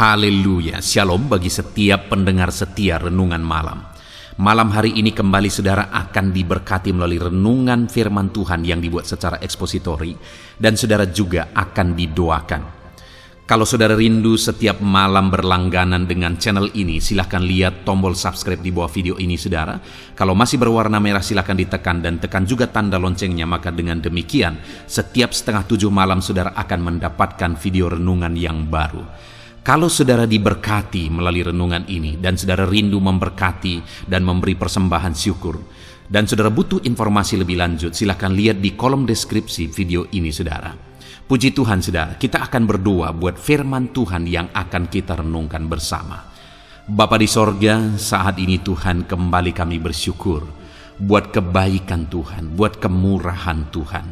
Haleluya, shalom bagi setiap pendengar setia Renungan Malam. Malam hari ini kembali saudara akan diberkati melalui renungan firman Tuhan yang dibuat secara ekspositori, dan saudara juga akan didoakan. Kalau saudara rindu setiap malam berlangganan dengan channel ini, silahkan lihat tombol subscribe di bawah video ini saudara. Kalau masih berwarna merah silahkan ditekan dan tekan juga tanda loncengnya, maka dengan demikian setiap 6:30 malam saudara akan mendapatkan video renungan yang baru. Kalau saudara diberkati melalui renungan ini dan saudara rindu memberkati dan memberi persembahan syukur, dan saudara butuh informasi lebih lanjut, silakan lihat di kolom deskripsi video ini saudara. Puji Tuhan saudara, kita akan berdoa buat firman Tuhan yang akan kita renungkan bersama. Bapa di sorga, saat ini Tuhan kembali kami bersyukur buat kebaikan Tuhan, buat kemurahan Tuhan.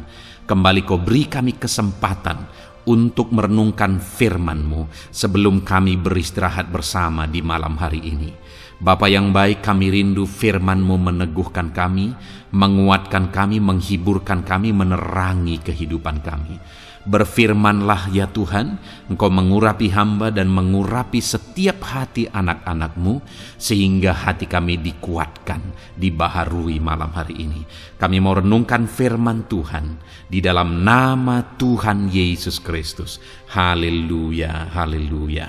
Kembali Kau beri kami kesempatan untuk merenungkan firman-Mu sebelum kami beristirahat bersama di malam hari ini. Bapa yang baik, kami rindu firman-Mu meneguhkan kami, menguatkan kami, menghiburkan kami, menerangi kehidupan kami. Berfirmanlah ya Tuhan, Engkau mengurapi hamba dan mengurapi setiap hati anak-anak-Mu, sehingga hati kami dikuatkan, dibaharui malam hari ini. Kami mau renungkan firman Tuhan di dalam nama Tuhan Yesus Kristus. Haleluya, haleluya.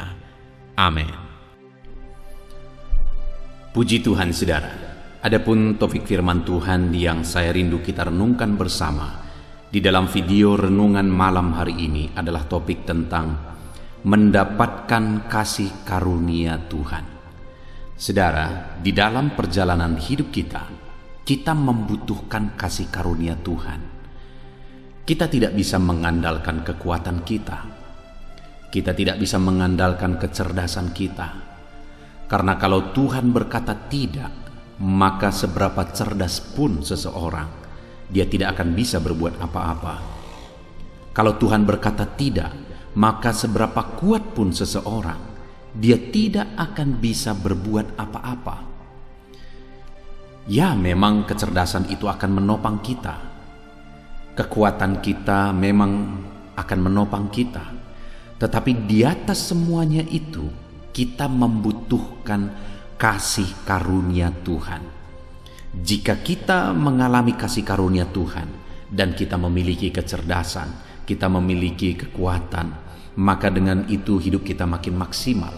Amin. Puji Tuhan saudara. Adapun topik firman Tuhan yang saya rindu kita renungkan bersama di dalam video renungan malam hari ini adalah topik tentang mendapatkan kasih karunia Tuhan. Saudara, di dalam perjalanan hidup kita membutuhkan kasih karunia Tuhan. Kita tidak bisa mengandalkan kekuatan kita. Kita tidak bisa mengandalkan kecerdasan kita. Karena kalau Tuhan berkata tidak, maka seberapa cerdas pun seseorang, dia tidak akan bisa berbuat apa-apa. Kalau Tuhan berkata tidak, maka seberapa kuat pun seseorang, dia tidak akan bisa berbuat apa-apa. Ya, memang kecerdasan itu akan menopang kita. Kekuatan kita memang akan menopang kita. Tetapi di atas semuanya itu, kita membutuhkan kasih karunia Tuhan. Jika kita mengalami kasih karunia Tuhan dan kita memiliki kecerdasan, kita memiliki kekuatan, maka dengan itu hidup kita makin maksimal.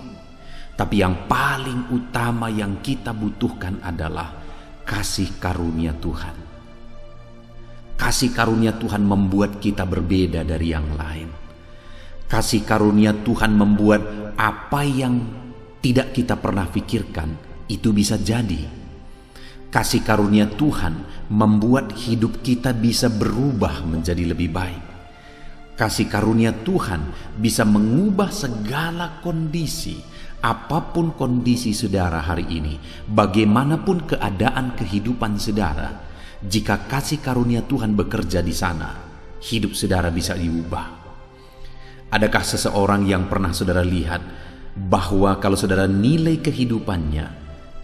Tapi yang paling utama yang kita butuhkan adalah kasih karunia Tuhan. Kasih karunia Tuhan membuat kita berbeda dari yang lain. Kasih karunia Tuhan membuat apa yang tidak kita pernah pikirkan itu bisa jadi. Kasih karunia Tuhan membuat hidup kita bisa berubah menjadi lebih baik. Kasih karunia Tuhan bisa mengubah segala kondisi, apapun kondisi saudara hari ini, bagaimanapun keadaan kehidupan saudara. Jika kasih karunia Tuhan bekerja di sana, hidup saudara bisa diubah. Adakah seseorang yang pernah saudara lihat bahwa kalau saudara nilai kehidupannya,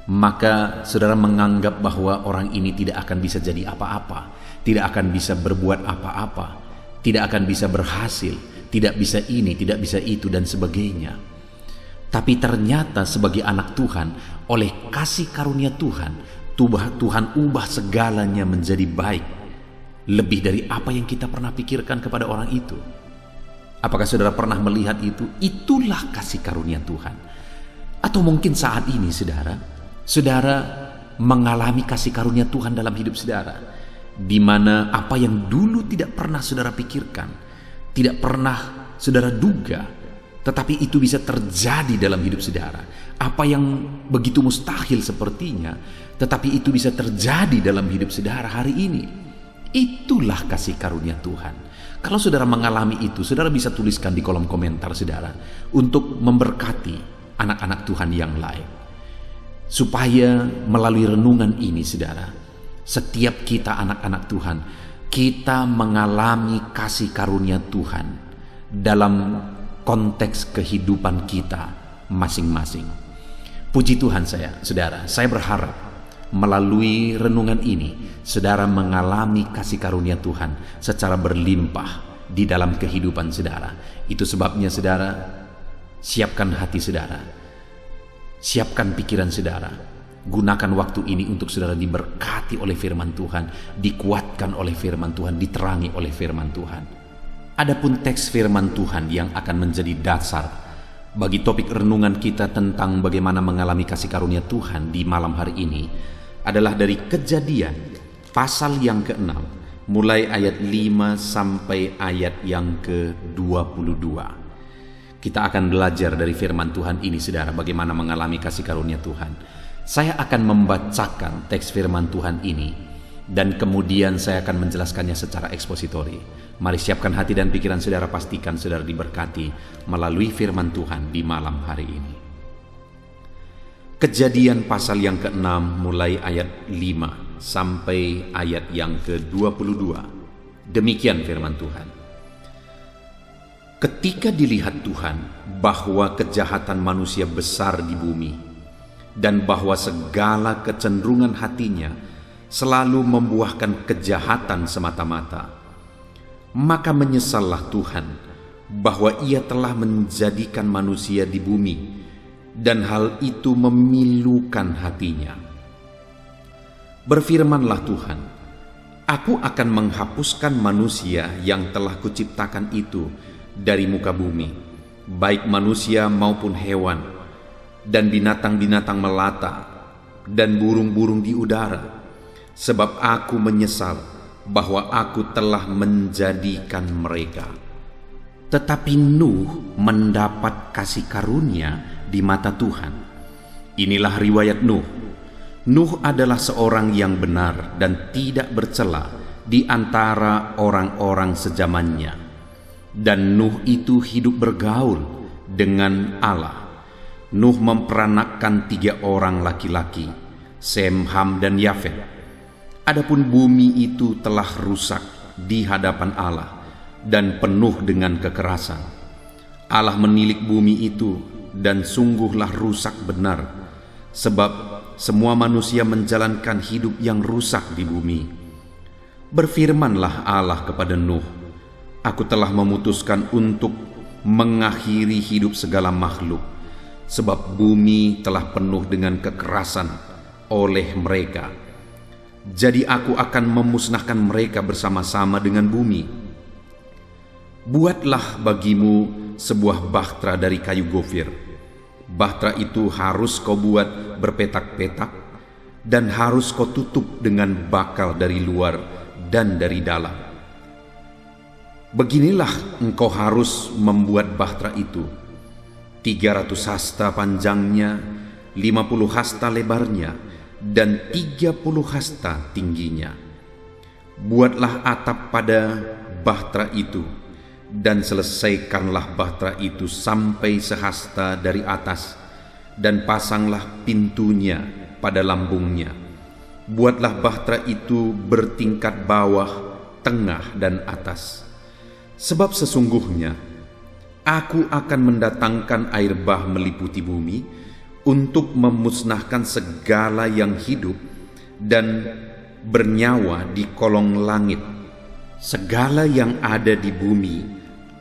maka saudara menganggap bahwa orang ini tidak akan bisa jadi apa-apa, tidak akan bisa berbuat apa-apa, tidak akan bisa berhasil, tidak bisa ini, tidak bisa itu, dan sebagainya. Tapi ternyata sebagai anak Tuhan, oleh kasih karunia Tuhan, Tuhan ubah segalanya menjadi baik, lebih dari apa yang kita pernah pikirkan kepada orang itu. Apakah saudara pernah melihat itu? Itulah kasih karunia Tuhan. Atau mungkin saat ini saudara mengalami kasih karunia Tuhan dalam hidup saudara, di mana apa yang dulu tidak pernah saudara pikirkan, tidak pernah saudara duga, tetapi itu bisa terjadi dalam hidup saudara. Apa yang begitu mustahil sepertinya, tetapi itu bisa terjadi dalam hidup saudara hari ini. Itulah kasih karunia Tuhan. Kalau saudara mengalami itu, saudara bisa tuliskan di kolom komentar saudara, untuk memberkati anak-anak Tuhan yang lain. Supaya melalui renungan ini saudara, setiap kita anak-anak Tuhan, kita mengalami kasih karunia Tuhan dalam konteks kehidupan kita masing-masing. Puji Tuhan saudara, saya berharap melalui renungan ini saudara mengalami kasih karunia Tuhan secara berlimpah di dalam kehidupan saudara. Itu sebabnya saudara, Siapkan hati saudara, siapkan pikiran saudara. Gunakan waktu ini untuk saudara diberkati oleh firman Tuhan, dikuatkan oleh firman Tuhan, diterangi oleh firman Tuhan. Adapun teks firman Tuhan yang akan menjadi dasar bagi topik renungan kita tentang bagaimana mengalami kasih karunia Tuhan di malam hari ini adalah dari Kejadian pasal yang ke-6, mulai ayat 5 sampai ayat yang ke-22. Kita akan belajar dari firman Tuhan ini saudara, bagaimana mengalami kasih karunia Tuhan. Saya akan membacakan teks firman Tuhan ini dan kemudian saya akan menjelaskannya secara ekspositori. Mari siapkan hati dan pikiran saudara, pastikan saudara diberkati melalui firman Tuhan di malam hari ini. Kejadian pasal yang ke-6 mulai ayat 5 sampai ayat yang ke-22. Demikian firman Tuhan. Ketika dilihat Tuhan bahwa kejahatan manusia besar di bumi dan bahwa segala kecenderungan hatinya selalu membuahkan kejahatan semata-mata, maka menyesallah Tuhan bahwa Ia telah menjadikan manusia di bumi, dan hal itu memilukan hatinya. Berfirmanlah Tuhan, Aku akan menghapuskan manusia yang telah kuciptakan itu dari muka bumi, baik manusia maupun hewan, dan binatang-binatang melata, dan burung-burung di udara, sebab Aku menyesal bahwa Aku telah menjadikan mereka. Tetapi Nuh mendapat kasih karunia di mata Tuhan. Inilah riwayat Nuh. Nuh adalah seorang yang benar dan tidak bercela di antara orang-orang sezamannya. Dan Nuh itu hidup bergaul dengan Allah. Nuh memperanakkan 3 orang laki-laki, Sem, Ham, dan Yafet. Adapun bumi itu telah rusak di hadapan Allah dan penuh dengan kekerasan. Allah menilik bumi itu, dan sungguhlah rusak benar, sebab semua manusia menjalankan hidup yang rusak di bumi. Berfirmanlah Allah kepada Nuh, Aku telah memutuskan untuk mengakhiri hidup segala makhluk, sebab bumi telah penuh dengan kekerasan oleh mereka. Jadi Aku akan memusnahkan mereka bersama-sama dengan bumi. Buatlah bagimu sebuah bahtera dari kayu gofir. Bahtera itu harus kau buat berpetak-petak, dan harus kau tutup dengan bakal dari luar dan dari dalam. Beginilah engkau harus membuat bahtera itu: 300 hasta panjangnya, 50 hasta lebarnya, dan 30 hasta tingginya. Buatlah atap pada bahtera itu, dan selesaikanlah bahtera itu sampai sehasta dari atas, dan pasanglah pintunya pada lambungnya. Buatlah bahtera itu bertingkat bawah, tengah, dan atas. Sebab sesungguhnya Aku akan mendatangkan air bah meliputi bumi untuk memusnahkan segala yang hidup dan bernyawa di kolong langit. Segala yang ada di bumi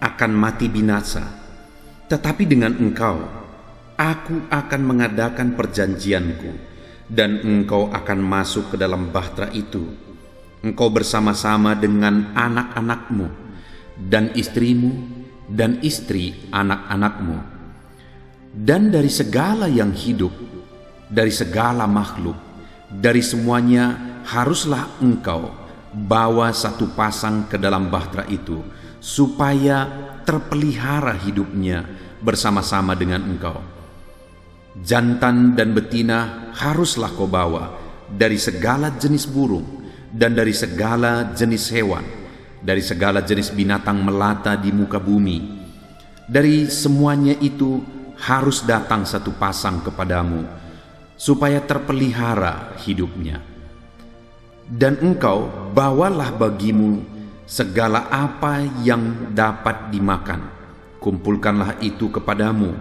akan mati binasa. Tetapi dengan engkau, Aku akan mengadakan perjanjianku, dan engkau akan masuk ke dalam bahtera itu, engkau bersama-sama dengan anak-anakmu, dan istrimu, dan istri anak-anakmu. Dan dari segala yang hidup, dari segala makhluk, dari semuanya haruslah engkau bawa satu pasang ke dalam bahtera itu, supaya terpelihara hidupnya bersama-sama dengan engkau. Jantan dan betina haruslah kau bawa dari segala jenis burung, dan dari segala jenis hewan, dari segala jenis binatang melata di muka bumi. Dari semuanya itu harus datang satu pasang kepadamu, supaya terpelihara hidupnya. Dan engkau bawalah bagimu segala apa yang dapat dimakan, kumpulkanlah itu kepadamu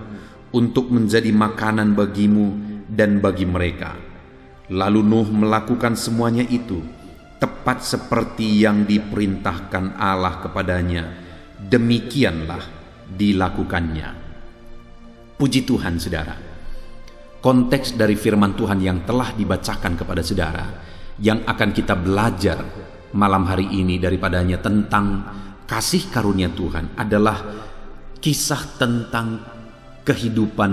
untuk menjadi makanan bagimu dan bagi mereka. Lalu Nuh melakukan semuanya itu tepat seperti yang diperintahkan Allah kepadanya. Demikianlah dilakukannya. Puji Tuhan saudara, konteks dari firman Tuhan yang telah dibacakan kepada saudara, yang akan kita belajar malam hari ini daripadanya tentang kasih karunia Tuhan adalah kisah tentang kehidupan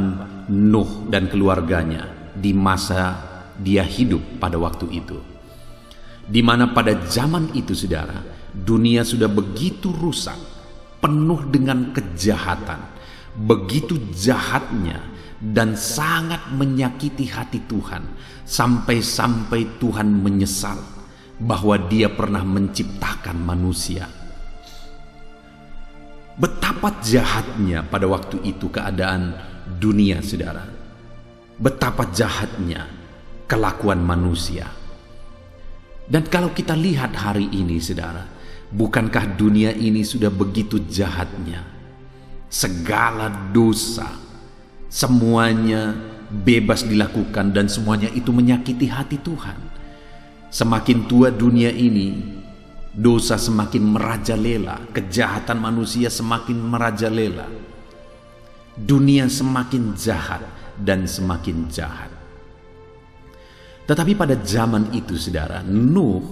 Nuh dan keluarganya di masa dia hidup pada waktu itu. Di mana pada zaman itu saudara, dunia sudah begitu rusak, penuh dengan kejahatan, begitu jahatnya dan sangat menyakiti hati Tuhan, sampai-sampai Tuhan menyesal bahwa dia pernah menciptakan manusia. Betapa jahatnya pada waktu itu keadaan dunia saudara, betapa jahatnya kelakuan manusia. Dan kalau kita lihat hari ini saudara, bukankah dunia ini sudah begitu jahatnya? Segala dosa, semuanya bebas dilakukan dan semuanya itu menyakiti hati Tuhan. Semakin tua dunia ini, dosa semakin merajalela, kejahatan manusia semakin merajalela. Dunia semakin jahat dan semakin jahat. Tetapi pada zaman itu saudara, Nuh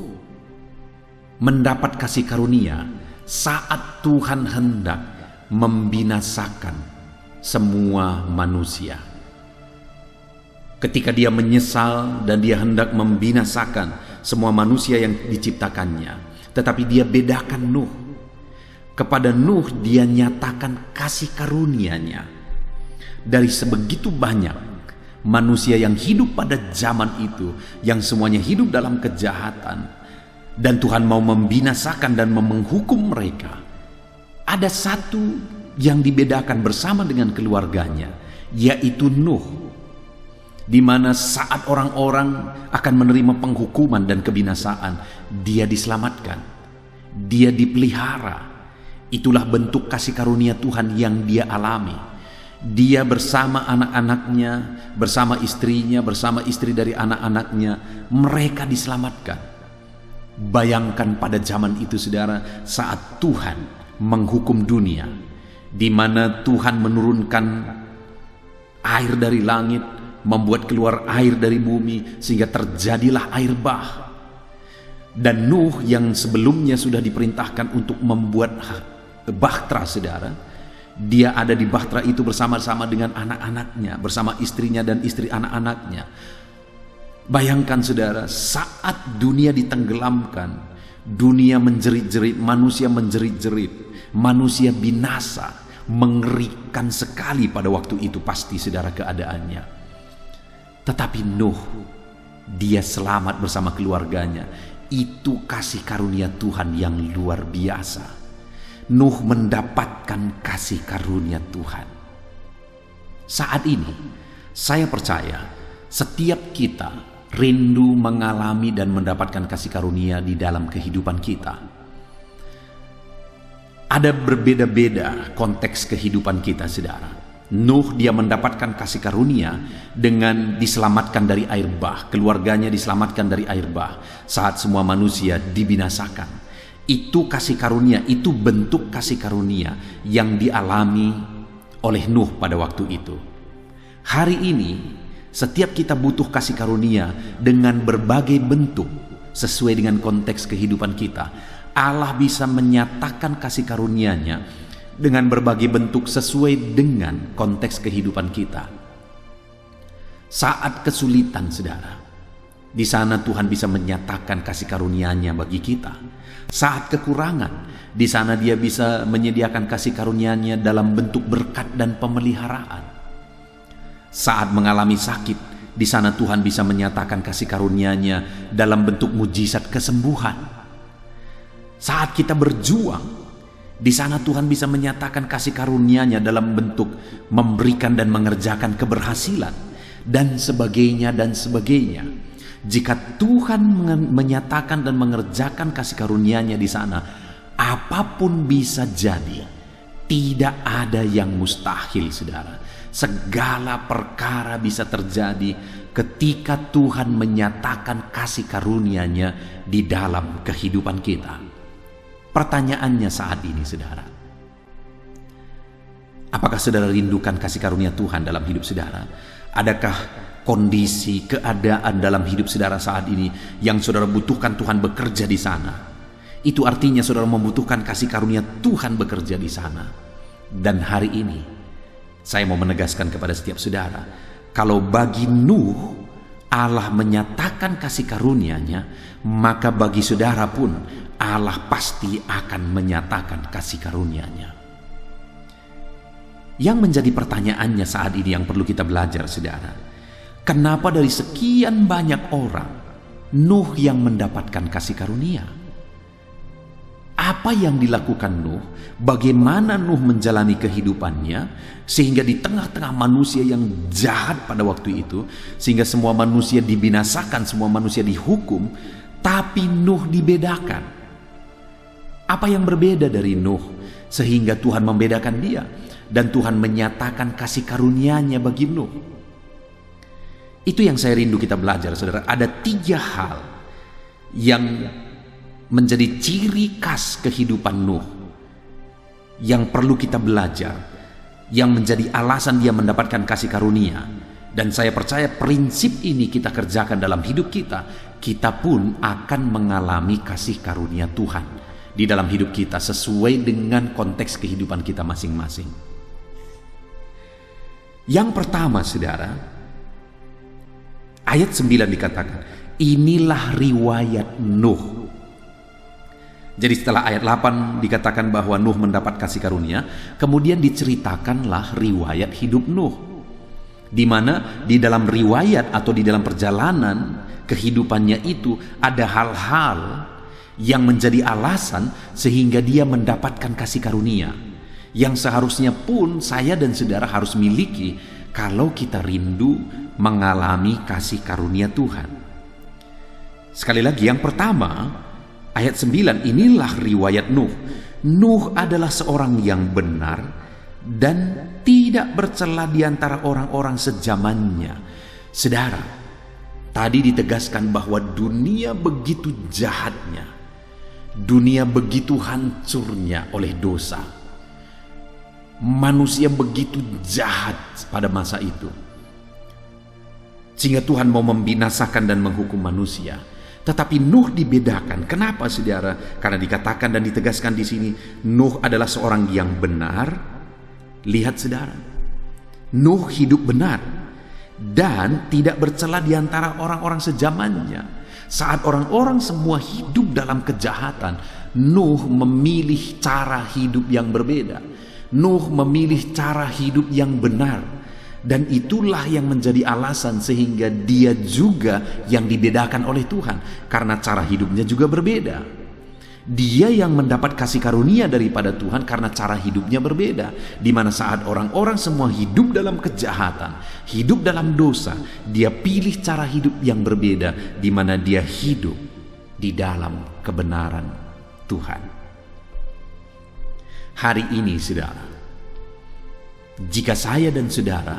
mendapat kasih karunia saat Tuhan hendak membinasakan semua manusia. Ketika dia menyesal dan dia hendak membinasakan semua manusia yang diciptakannya, tetapi dia bedakan Nuh. Kepada Nuh dia nyatakan kasih karunia-Nya. Dari sebegitu banyak manusia yang hidup pada zaman itu, yang semuanya hidup dalam kejahatan, dan Tuhan mau membinasakan dan menghukum mereka, ada satu yang dibedakan bersama dengan keluarganya, yaitu Nuh, di mana saat orang-orang akan menerima penghukuman dan kebinasaan, dia diselamatkan, dia dipelihara. Itulah bentuk kasih karunia Tuhan yang dia alami. Dia bersama anak-anaknya, bersama istrinya, bersama istri dari anak-anaknya, mereka diselamatkan. Bayangkan pada zaman itu saudara, saat Tuhan menghukum dunia, di mana Tuhan menurunkan air dari langit, membuat keluar air dari bumi, sehingga terjadilah air bah. Dan Nuh yang sebelumnya sudah diperintahkan untuk membuat bahtera saudara, dia ada di bahtera itu bersama-sama dengan anak-anaknya, bersama istrinya dan istri anak-anaknya. Bayangkan saudara, saat dunia ditenggelamkan, dunia menjerit-jerit, manusia menjerit-jerit, manusia binasa, mengerikan sekali pada waktu itu pasti saudara keadaannya. Tetapi Nuh, dia selamat bersama keluarganya. Itu kasih karunia Tuhan yang luar biasa. Nuh mendapatkan kasih karunia Tuhan. Saat ini, saya percaya setiap kita rindu mengalami dan mendapatkan kasih karunia di dalam kehidupan kita. Ada berbeda-beda konteks kehidupan kita, saudara. Nuh dia mendapatkan kasih karunia dengan diselamatkan dari air bah, keluarganya diselamatkan dari air bah saat semua manusia dibinasakan. Itu kasih karunia, itu bentuk kasih karunia yang dialami oleh Nuh pada waktu itu. Hari ini, setiap kita butuh kasih karunia dengan berbagai bentuk sesuai dengan konteks kehidupan kita. Allah bisa menyatakan kasih karunia-Nya dengan berbagai bentuk sesuai dengan konteks kehidupan kita. Saat kesulitan, saudara, di sana Tuhan bisa menyatakan kasih karunia-Nya bagi kita. Saat kekurangan, di sana Dia bisa menyediakan kasih karunia-Nya dalam bentuk berkat dan pemeliharaan. Saat mengalami sakit, di sana Tuhan bisa menyatakan kasih karunia-Nya dalam bentuk mujizat kesembuhan. Saat kita berjuang, di sana Tuhan bisa menyatakan kasih karunia-Nya dalam bentuk memberikan dan mengerjakan keberhasilan, dan sebagainya dan sebagainya. Jika Tuhan menyatakan dan mengerjakan kasih karunia-Nya di sana, apapun bisa jadi. Tidak ada yang mustahil, saudara. Segala perkara bisa terjadi ketika Tuhan menyatakan kasih karunia-Nya di dalam kehidupan kita. Pertanyaannya saat ini, saudara, Apakah saudara rindukan kasih karunia Tuhan dalam hidup saudara? Adakah kondisi, keadaan dalam hidup saudara saat ini yang saudara butuhkan Tuhan bekerja di sana? Itu artinya saudara membutuhkan kasih karunia Tuhan bekerja di sana. Dan hari ini saya mau menegaskan kepada setiap saudara, kalau bagi Nuh Allah menyatakan kasih karunia-Nya, maka bagi saudara pun Allah pasti akan menyatakan kasih karunia-Nya. Yang menjadi pertanyaannya saat ini yang perlu kita belajar, saudara, kenapa dari sekian banyak orang Nuh yang mendapatkan kasih karunia? Apa yang dilakukan Nuh? Bagaimana Nuh menjalani kehidupannya sehingga di tengah-tengah manusia yang jahat pada waktu itu, sehingga semua manusia dibinasakan, semua manusia dihukum, tapi Nuh dibedakan? Apa yang berbeda dari Nuh sehingga Tuhan membedakan dia dan Tuhan menyatakan kasih karunia-Nya bagi Nuh? Itu yang saya rindu kita belajar, saudara. Ada 3 hal yang menjadi ciri khas kehidupan Nuh yang perlu kita belajar, yang menjadi alasan dia mendapatkan kasih karunia. Dan saya percaya prinsip ini kita kerjakan dalam hidup kita, kita pun akan mengalami kasih karunia Tuhan di dalam hidup kita sesuai dengan konteks kehidupan kita masing-masing. Yang pertama, saudara, ayat 9 dikatakan, inilah riwayat Nuh. Jadi setelah ayat 8 dikatakan bahwa Nuh mendapat kasih karunia, kemudian diceritakanlah riwayat hidup Nuh, di mana di dalam riwayat atau di dalam perjalanan kehidupannya itu ada hal-hal yang menjadi alasan sehingga dia mendapatkan kasih karunia, yang seharusnya pun saya dan saudara harus miliki kalau kita rindu mengalami kasih karunia Tuhan. Sekali lagi, yang pertama, ayat 9, inilah riwayat Nuh. Nuh adalah seorang yang benar dan tidak bercela di antara orang-orang sezamannya. Saudara, tadi ditegaskan bahwa dunia begitu jahatnya, dunia begitu hancurnya oleh dosa. Manusia begitu jahat pada masa itu, sehingga Tuhan mau membinasakan dan menghukum manusia. Tetapi Nuh dibedakan. Kenapa, saudara? Karena dikatakan dan ditegaskan di sini, Nuh adalah seorang yang benar. Lihat, saudara, Nuh hidup benar dan tidak bercela di antara orang-orang sezamannya. Saat orang-orang semua hidup dalam kejahatan, Nuh memilih cara hidup yang berbeda. Nuh memilih cara hidup yang benar. Dan itulah yang menjadi alasan sehingga dia juga yang dibedakan oleh Tuhan, karena cara hidupnya juga berbeda. Dia yang mendapat kasih karunia daripada Tuhan karena cara hidupnya berbeda. Di mana saat orang-orang semua hidup dalam kejahatan, hidup dalam dosa, dia pilih cara hidup yang berbeda, di mana dia hidup di dalam kebenaran Tuhan. Hari ini, saudara, jika saya dan saudara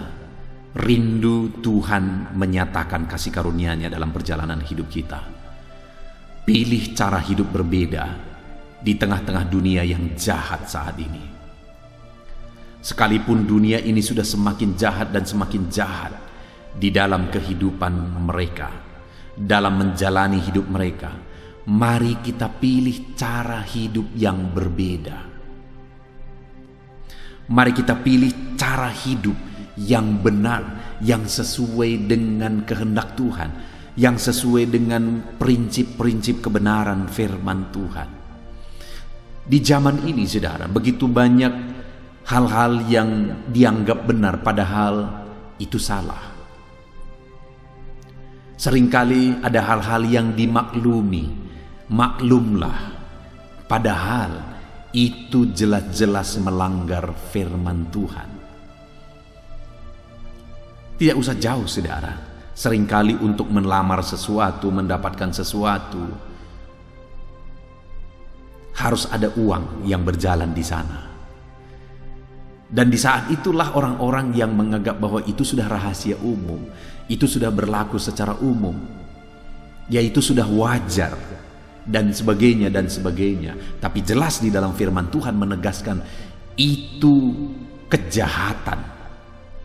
rindu Tuhan menyatakan kasih karunia-Nya dalam perjalanan hidup kita, pilih cara hidup berbeda di tengah-tengah dunia yang jahat saat ini. Sekalipun dunia ini sudah semakin jahat dan semakin jahat di dalam kehidupan mereka, dalam menjalani hidup mereka, mari kita pilih cara hidup yang berbeda. Mari kita pilih cara hidup yang benar, yang sesuai dengan kehendak Tuhan, yang sesuai dengan prinsip-prinsip kebenaran firman Tuhan. Di zaman ini, saudara, begitu banyak hal-hal yang dianggap benar padahal itu salah. Seringkali ada hal-hal yang dimaklumi, maklumlah, padahal itu jelas-jelas melanggar firman Tuhan. Tidak usah jauh, saudara. Seringkali untuk melamar sesuatu, mendapatkan sesuatu, harus ada uang yang berjalan di sana. Dan di saat itulah orang-orang yang menganggap bahwa itu sudah rahasia umum, itu sudah berlaku secara umum, yaitu sudah wajar, dan sebagainya dan sebagainya. Tapi jelas di dalam firman Tuhan menegaskan itu kejahatan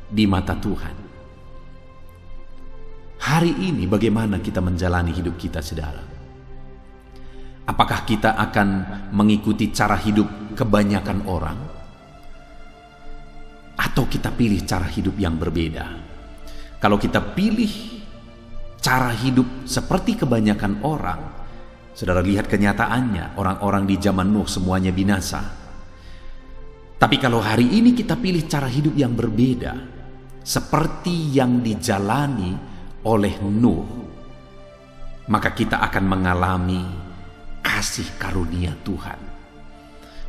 di mata Tuhan. Hari ini bagaimana kita menjalani hidup kita, saudara? Apakah kita akan mengikuti cara hidup kebanyakan orang? Atau kita pilih cara hidup yang berbeda? Kalau kita pilih cara hidup seperti kebanyakan orang, saudara lihat kenyataannya, orang-orang di zaman Nuh semuanya binasa. Tapi kalau hari ini kita pilih cara hidup yang berbeda, seperti yang dijalani oleh Nuh, maka kita akan mengalami kasih karunia Tuhan.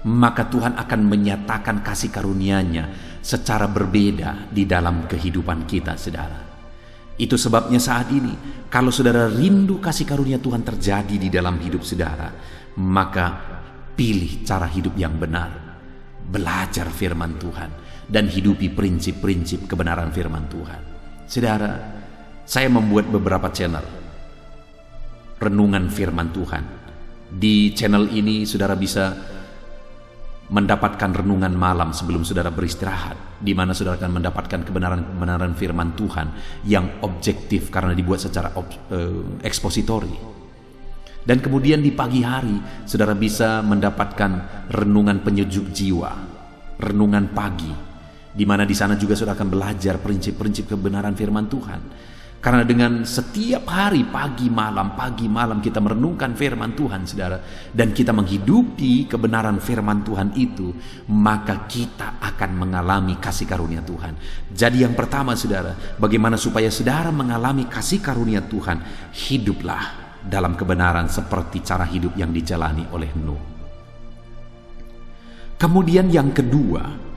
Maka Tuhan akan menyatakan kasih karunia-Nya secara berbeda di dalam kehidupan kita, saudara. Itu sebabnya saat ini, kalau saudara rindu kasih karunia Tuhan terjadi di dalam hidup saudara, maka pilih cara hidup yang benar. Belajar firman Tuhan dan hidupi prinsip-prinsip kebenaran firman Tuhan. Saudara, saya membuat beberapa channel renungan firman Tuhan. Di channel ini saudara bisa mendapatkan renungan malam sebelum saudara beristirahat, di mana saudara akan mendapatkan kebenaran-kebenaran firman Tuhan yang objektif karena dibuat secara ekspositori. Dan kemudian di pagi hari saudara bisa mendapatkan renungan penyejuk jiwa, renungan pagi, di mana di sana juga saudara akan belajar prinsip-prinsip kebenaran firman Tuhan. Karena dengan setiap hari pagi malam kita merenungkan firman Tuhan, saudara, dan kita menghidupi kebenaran firman Tuhan itu, maka kita akan mengalami kasih karunia Tuhan. Jadi yang pertama, saudara, bagaimana supaya saudara mengalami kasih karunia Tuhan? Hiduplah dalam kebenaran seperti cara hidup yang dijalani oleh Nuh. Kemudian yang kedua,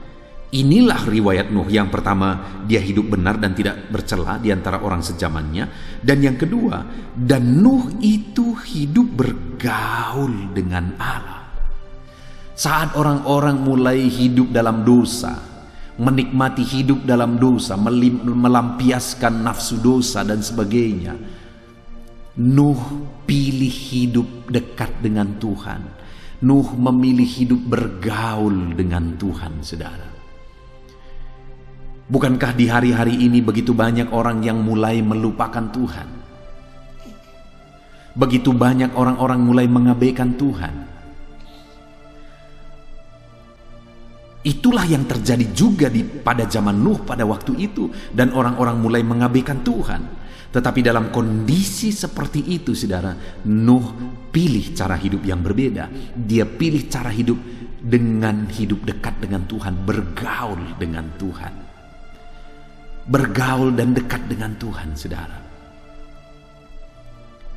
inilah riwayat Nuh. Yang pertama, dia hidup benar dan tidak bercela di antara orang sezamannya. Dan yang kedua, dan Nuh itu hidup bergaul dengan Allah. Saat orang-orang mulai hidup dalam dosa, menikmati hidup dalam dosa, melampiaskan nafsu dosa dan sebagainya, Nuh pilih hidup dekat dengan Tuhan. Nuh memilih hidup bergaul dengan Tuhan, saudara. Bukankah di hari-hari ini begitu banyak orang yang mulai melupakan Tuhan? Begitu banyak orang-orang mulai mengabaikan Tuhan. Itulah yang terjadi juga pada zaman Nuh pada waktu itu, dan orang-orang mulai mengabaikan Tuhan. Tetapi dalam kondisi seperti itu, saudara, Nuh pilih cara hidup yang berbeda. Dia pilih cara hidup dengan hidup dekat dengan Tuhan, bergaul dengan Tuhan. Bergaul dan dekat dengan Tuhan, saudara.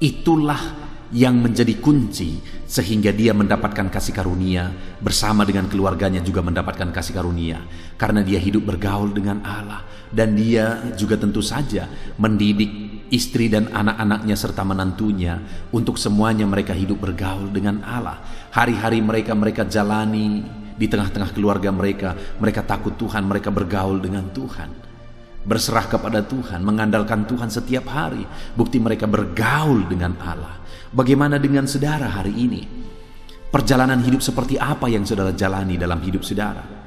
Itulah yang menjadi kunci sehingga dia mendapatkan kasih karunia, bersama dengan keluarganya juga mendapatkan kasih karunia, karena dia hidup bergaul dengan Allah. Dan dia juga tentu saja mendidik istri dan anak-anaknya serta menantunya untuk semuanya mereka hidup bergaul dengan Allah. Hari-hari mereka jalani di tengah-tengah keluarga mereka takut Tuhan, mereka bergaul dengan Tuhan, berserah kepada Tuhan, mengandalkan Tuhan setiap hari. Bukti mereka bergaul dengan Allah. Bagaimana dengan saudara hari ini? Perjalanan hidup seperti apa yang saudara jalani dalam hidup saudara?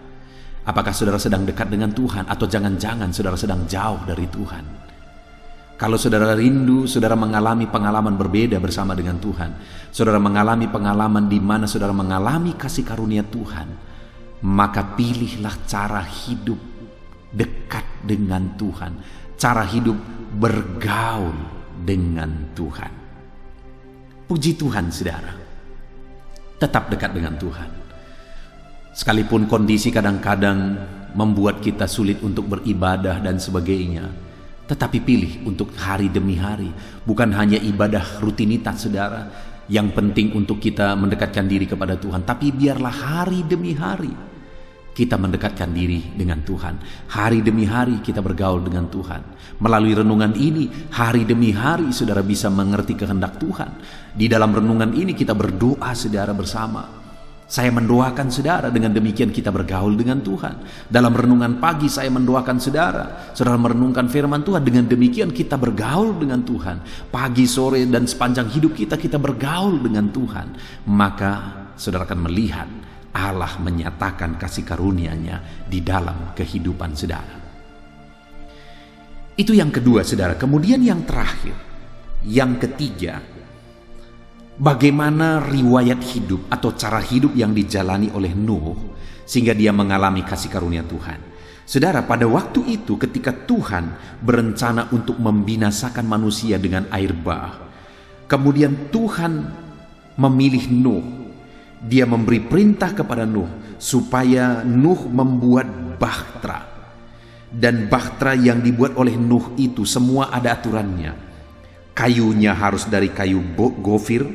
Apakah saudara sedang dekat dengan Tuhan, atau jangan-jangan saudara sedang jauh dari Tuhan? Kalau saudara rindu, saudara mengalami pengalaman berbeda bersama dengan Tuhan, saudara mengalami pengalaman di mana saudara mengalami kasih karunia Tuhan, maka pilihlah cara hidup dekat dengan Tuhan, cara hidup bergaul dengan Tuhan. Puji Tuhan, saudara, tetap dekat dengan Tuhan. Sekalipun kondisi kadang-kadang membuat kita sulit untuk beribadah dan sebagainya, tetapi pilih untuk hari demi hari. Bukan hanya ibadah rutinitas, saudara, yang penting untuk kita mendekatkan diri kepada Tuhan, tapi biarlah hari demi hari kita mendekatkan diri dengan Tuhan. Hari demi hari kita bergaul dengan Tuhan. Melalui renungan ini, hari demi hari saudara bisa mengerti kehendak Tuhan. Di dalam renungan ini kita berdoa, saudara, bersama. Saya mendoakan saudara, dengan demikian kita bergaul dengan Tuhan. Dalam renungan pagi saya mendoakan saudara, saudara merenungkan firman Tuhan, dengan demikian kita bergaul dengan Tuhan. Pagi, sore, dan sepanjang hidup kita bergaul dengan Tuhan. Maka saudara akan melihat Allah menyatakan kasih karunia-Nya di dalam kehidupan saudara. Itu yang kedua, saudara. Kemudian yang terakhir, yang ketiga, bagaimana riwayat hidup atau cara hidup yang dijalani oleh Nuh sehingga dia mengalami kasih karunia Tuhan. Saudara, pada waktu itu ketika Tuhan berencana untuk membinasakan manusia dengan air bah, kemudian Tuhan memilih Nuh. Dia memberi perintah kepada Nuh supaya Nuh membuat bahtera. Dan bahtera yang dibuat oleh Nuh itu semua ada aturannya. Kayunya harus dari kayu gofir.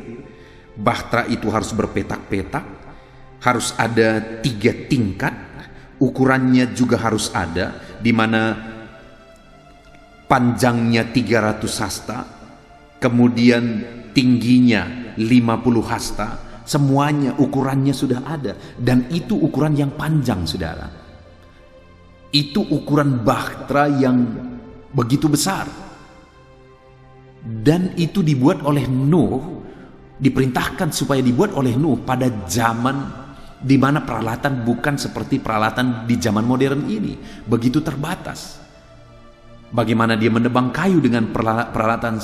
Bahtera itu harus berpetak-petak. Harus ada 3 tingkat. Ukurannya juga harus ada, di mana panjangnya 300 hasta, kemudian tingginya 50 hasta. Semuanya ukurannya sudah ada, dan itu ukuran yang panjang, saudara. Itu ukuran bahtera yang begitu besar. Dan itu dibuat oleh Nuh, diperintahkan supaya dibuat oleh Nuh pada zaman di mana peralatan bukan seperti peralatan di zaman modern ini, begitu terbatas. Bagaimana dia menebang kayu dengan peralatan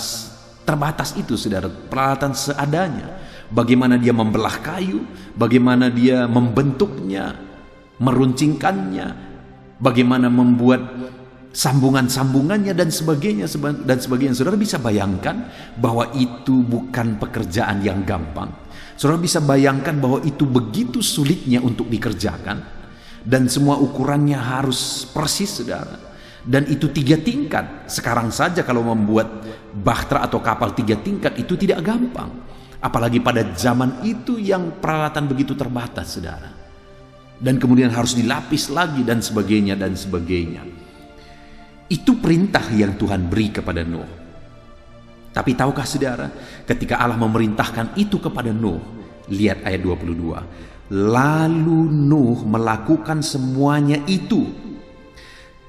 terbatas itu, saudara, peralatan seadanya. Bagaimana dia membelah kayu, bagaimana dia membentuknya, meruncingkannya, bagaimana membuat sambungan-sambungannya dan sebagainya. Saudara bisa bayangkan bahwa itu bukan pekerjaan yang gampang. Saudara bisa bayangkan bahwa itu begitu sulitnya untuk dikerjakan, dan semua ukurannya harus persis, saudara. Dan itu 3 tingkat. Sekarang saja kalau membuat bahtera atau kapal 3 tingkat itu tidak gampang, apalagi pada zaman itu yang peralatan begitu terbatas, saudara. Dan kemudian harus dilapis lagi dan sebagainya dan sebagainya. Itu perintah yang Tuhan beri kepada Nuh. Tapi tahukah saudara, ketika Allah memerintahkan itu kepada Nuh, lihat ayat 22. Lalu Nuh melakukan semuanya itu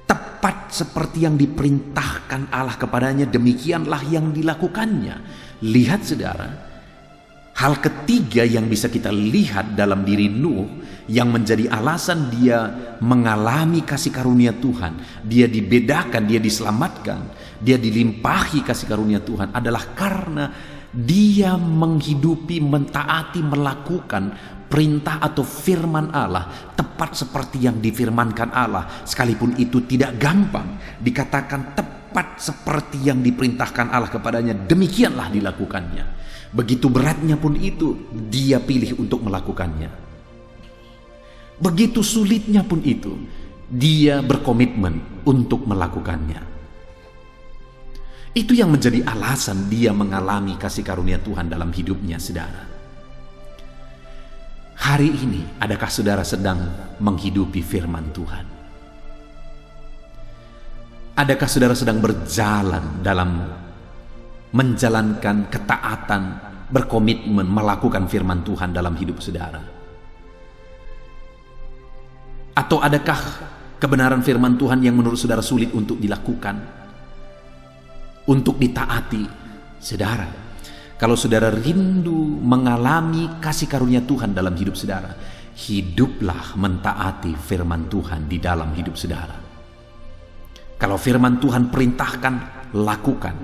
tepat seperti yang diperintahkan Allah kepadanya, demikianlah yang dilakukannya. Lihat saudara, hal ketiga yang bisa kita lihat dalam diri Nuh yang menjadi alasan dia mengalami kasih karunia Tuhan, dia dibedakan, dia diselamatkan, dia dilimpahi kasih karunia Tuhan adalah karena dia menghidupi, mentaati, melakukan perintah atau firman Allah tepat seperti yang difirmankan Allah. Sekalipun itu tidak gampang, dikatakan tepat seperti yang diperintahkan Allah kepadanya, demikianlah dilakukannya. Begitu beratnya pun itu, dia pilih untuk melakukannya. Begitu sulitnya pun itu, dia berkomitmen untuk melakukannya. Itu yang menjadi alasan dia mengalami kasih karunia Tuhan dalam hidupnya, saudara. Hari ini, adakah saudara sedang menghidupi firman Tuhan? Adakah saudara sedang berjalan dalam menjalankan ketaatan, berkomitmen melakukan firman Tuhan dalam hidup saudara? Atau adakah kebenaran firman Tuhan yang menurut saudara sulit untuk dilakukan, untuk ditaati? Saudara, kalau saudara rindu mengalami kasih karunia Tuhan dalam hidup saudara, hiduplah mentaati firman Tuhan di dalam hidup saudara. Kalau firman Tuhan perintahkan, lakukan.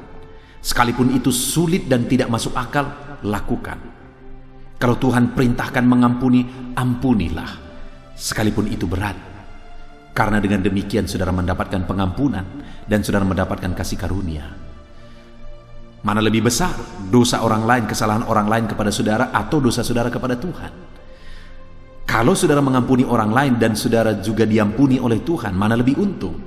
Sekalipun itu sulit dan tidak masuk akal, lakukan. Kalau Tuhan perintahkan mengampuni, ampunilah. Sekalipun itu berat, karena dengan demikian saudara mendapatkan pengampunan dan saudara mendapatkan kasih karunia. Mana lebih besar, dosa orang lain, kesalahan orang lain kepada saudara, atau dosa saudara kepada Tuhan? Kalau saudara mengampuni orang lain dan saudara juga diampuni oleh Tuhan, mana lebih untung?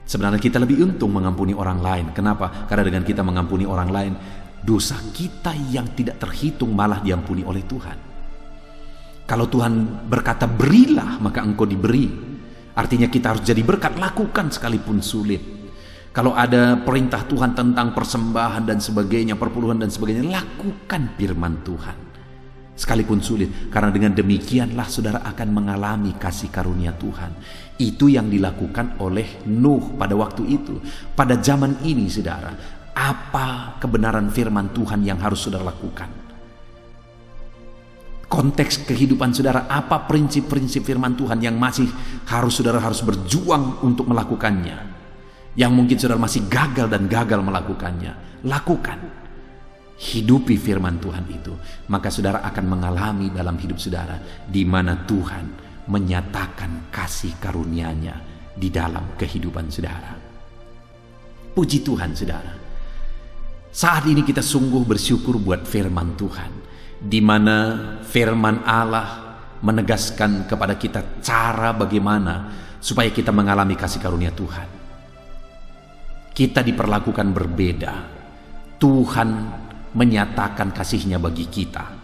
Sebenarnya kita lebih untung mengampuni orang lain. Kenapa? Karena dengan kita mengampuni orang lain, dosa kita yang tidak terhitung malah diampuni oleh Tuhan. Kalau Tuhan berkata berilah, maka engkau diberi. Artinya kita harus jadi berkat, lakukan sekalipun sulit. Kalau ada perintah Tuhan tentang persembahan dan sebagainya, perpuluhan dan sebagainya, lakukan firman Tuhan sekalipun sulit. Karena dengan demikianlah saudara akan mengalami kasih karunia Tuhan. Itu yang dilakukan oleh Nuh pada waktu itu. Pada zaman ini saudara, apa kebenaran firman Tuhan yang harus saudara lakukan? konteks kehidupan saudara, apa prinsip-prinsip firman Tuhan yang masih saudara harus berjuang untuk melakukannya, yang mungkin saudara masih gagal dan gagal melakukannya. Lakukan, hidupi firman Tuhan itu, maka saudara akan mengalami dalam hidup saudara di mana Tuhan menyatakan kasih karunia-Nya di dalam kehidupan saudara. Puji Tuhan saudara, saat ini kita sungguh bersyukur buat firman Tuhan, di mana firman Allah menegaskan kepada kita cara bagaimana supaya kita mengalami kasih karunia Tuhan. Kita diperlakukan berbeda. Tuhan menyatakan kasih-Nya bagi kita.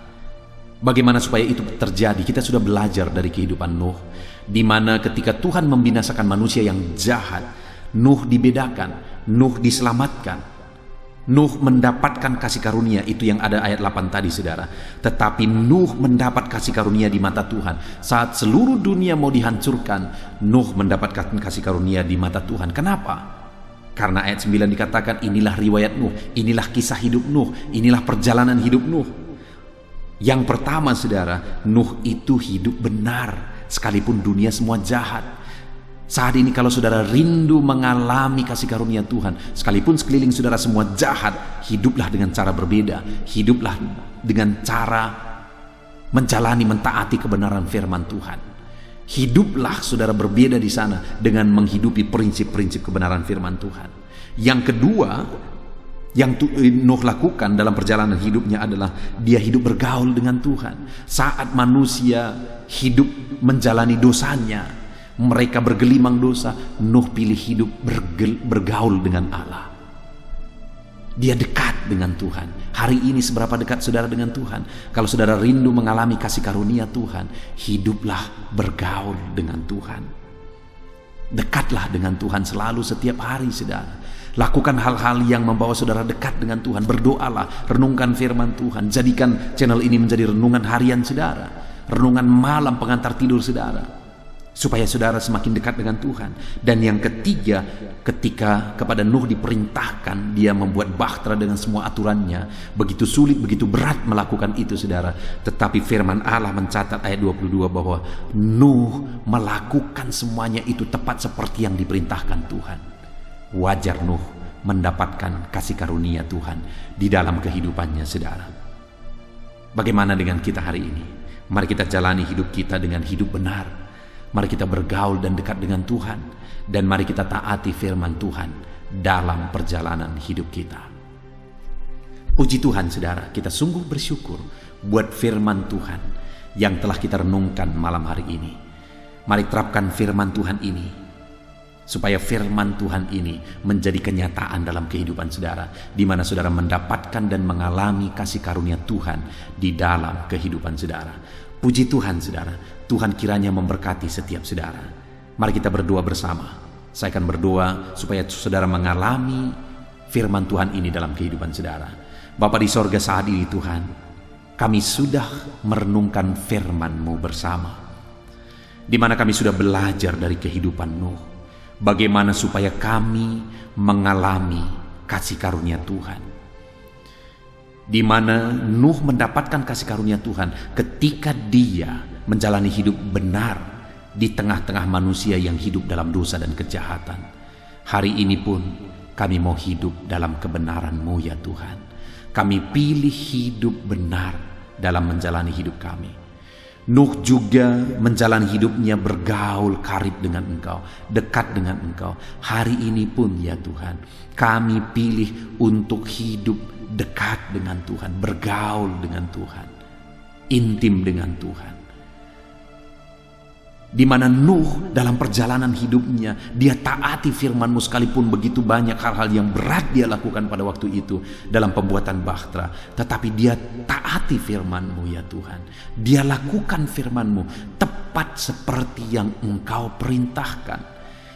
Bagaimana supaya itu terjadi? Kita sudah belajar dari kehidupan Nuh, di mana ketika Tuhan membinasakan manusia yang jahat, Nuh dibedakan, Nuh diselamatkan. Nuh mendapatkan kasih karunia, itu yang ada ayat 8 tadi saudara. Tetapi Nuh mendapat kasih karunia di mata Tuhan. Saat seluruh dunia mau dihancurkan, Nuh mendapatkan kasih karunia di mata Tuhan. Kenapa? Karena ayat 9 dikatakan, inilah riwayat Nuh, inilah kisah hidup Nuh, inilah perjalanan hidup Nuh. Yang pertama saudara, Nuh itu hidup benar sekalipun dunia semua jahat. Saat ini kalau saudara rindu mengalami kasih karunia Tuhan, sekalipun sekeliling saudara semua jahat, hiduplah dengan cara berbeda. Hiduplah dengan cara menjalani, mentaati kebenaran firman Tuhan. Hiduplah saudara berbeda di sana dengan menghidupi prinsip-prinsip kebenaran firman Tuhan. Yang kedua, yang Nuh lakukan dalam perjalanan hidupnya adalah dia hidup bergaul dengan Tuhan. Saat manusia hidup menjalani dosanya, mereka bergelimang dosa, Nuh pilih hidup bergaul dengan Allah. Dia dekat dengan Tuhan. Hari ini seberapa dekat saudara dengan Tuhan? Kalau saudara rindu mengalami kasih karunia Tuhan, hiduplah bergaul dengan Tuhan. Dekatlah dengan Tuhan selalu setiap hari saudara. Lakukan hal-hal yang membawa saudara dekat dengan Tuhan. Berdoalah, renungkan firman Tuhan. Jadikan channel ini menjadi renungan harian saudara, renungan malam pengantar tidur saudara, supaya saudara semakin dekat dengan Tuhan. Dan yang ketiga, ketika kepada Nuh diperintahkan dia membuat bahtera dengan semua aturannya, begitu sulit, begitu berat melakukan itu saudara. Tetapi firman Allah mencatat ayat 22 bahwa Nuh melakukan semuanya itu tepat seperti yang diperintahkan Tuhan. Wajar Nuh mendapatkan kasih karunia Tuhan di dalam kehidupannya saudara. Bagaimana dengan kita hari ini? Mari kita jalani hidup kita dengan hidup benar. Mari kita bergaul dan dekat dengan Tuhan, dan mari kita taati firman Tuhan dalam perjalanan hidup kita. Puji Tuhan saudara, kita sungguh bersyukur buat firman Tuhan yang telah kita renungkan malam hari ini. Mari terapkan firman Tuhan ini, supaya firman Tuhan ini menjadi kenyataan dalam kehidupan saudara, di mana saudara mendapatkan dan mengalami kasih karunia Tuhan di dalam kehidupan saudara. Puji Tuhan saudara, Tuhan kiranya memberkati setiap saudara. Mari kita berdoa bersama. Saya akan berdoa supaya saudara mengalami firman Tuhan ini dalam kehidupan saudara. Bapa di sorga, saat ini Tuhan, kami sudah merenungkan firman-Mu bersama, di mana kami sudah belajar dari kehidupan Nuh, bagaimana supaya kami mengalami kasih karunia Tuhan, di mana Nuh mendapatkan kasih karunia Tuhan ketika dia menjalani hidup benar di tengah-tengah manusia yang hidup dalam dosa dan kejahatan. Hari ini pun kami mau hidup dalam kebenaran-Mu ya Tuhan. Kami pilih hidup benar dalam menjalani hidup kami. Nuh juga menjalani hidupnya bergaul karib dengan Engkau, dekat dengan Engkau. Hari ini pun ya Tuhan, kami pilih untuk hidup dekat dengan Tuhan, bergaul dengan Tuhan, intim dengan Tuhan. Di mana Nuh dalam perjalanan hidupnya, dia taati firman-Mu sekalipun begitu banyak hal-hal yang berat dia lakukan pada waktu itu dalam pembuatan bahtera. Tetapi dia taati firman-Mu ya Tuhan. Dia lakukan firman-Mu tepat seperti yang Engkau perintahkan.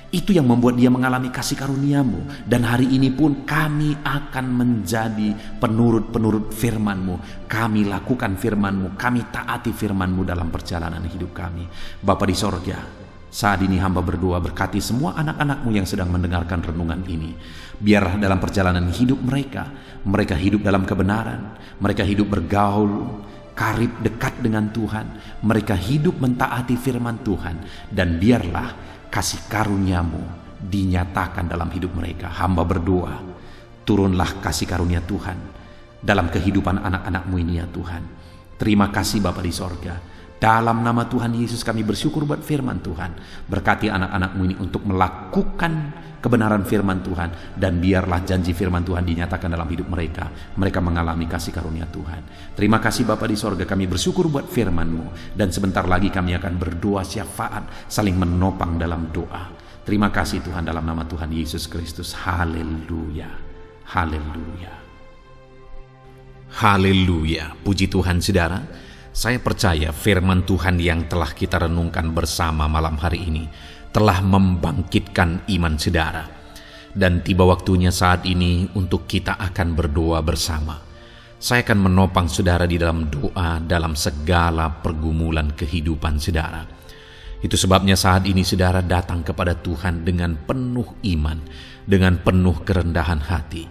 Itu yang membuat dia mengalami kasih karunia-Mu. Dan hari ini pun kami akan menjadi penurut-penurut firman-Mu. Kami lakukan firman-Mu, kami taati firman-Mu dalam perjalanan hidup kami. Bapa di sorga, saat ini hamba berdoa, berkati semua anak-anak-Mu yang sedang mendengarkan renungan ini. Biarlah dalam perjalanan hidup mereka hidup dalam kebenaran, mereka hidup bergaul karib dekat dengan Tuhan, mereka hidup mentaati firman Tuhan, dan biarlah kasih karunia-Mu dinyatakan dalam hidup mereka. Hamba berdoa, turunlah kasih karunia Tuhan dalam kehidupan anak-anak-Mu ini ya Tuhan. Terima kasih Bapa di sorga. Dalam nama Tuhan Yesus kami bersyukur buat firman Tuhan. Berkati anak-anak-Mu ini untuk melakukan kebenaran firman Tuhan, dan biarlah janji firman Tuhan dinyatakan dalam hidup mereka. Mereka mengalami kasih karunia Tuhan. Terima kasih Bapa di sorga, kami bersyukur buat firman-Mu, dan sebentar lagi kami akan berdoa syafaat, saling menopang dalam doa. Terima kasih Tuhan, dalam nama Tuhan Yesus Kristus. Haleluya, haleluya, haleluya. Puji Tuhan saudara. Saya percaya firman Tuhan yang telah kita renungkan bersama malam hari ini telah membangkitkan iman saudara. Dan tiba waktunya saat ini untuk kita akan berdoa bersama. Saya akan menopang saudara di dalam doa dalam segala pergumulan kehidupan saudara. Itu sebabnya saat ini saudara datang kepada Tuhan dengan penuh iman, dengan penuh kerendahan hati.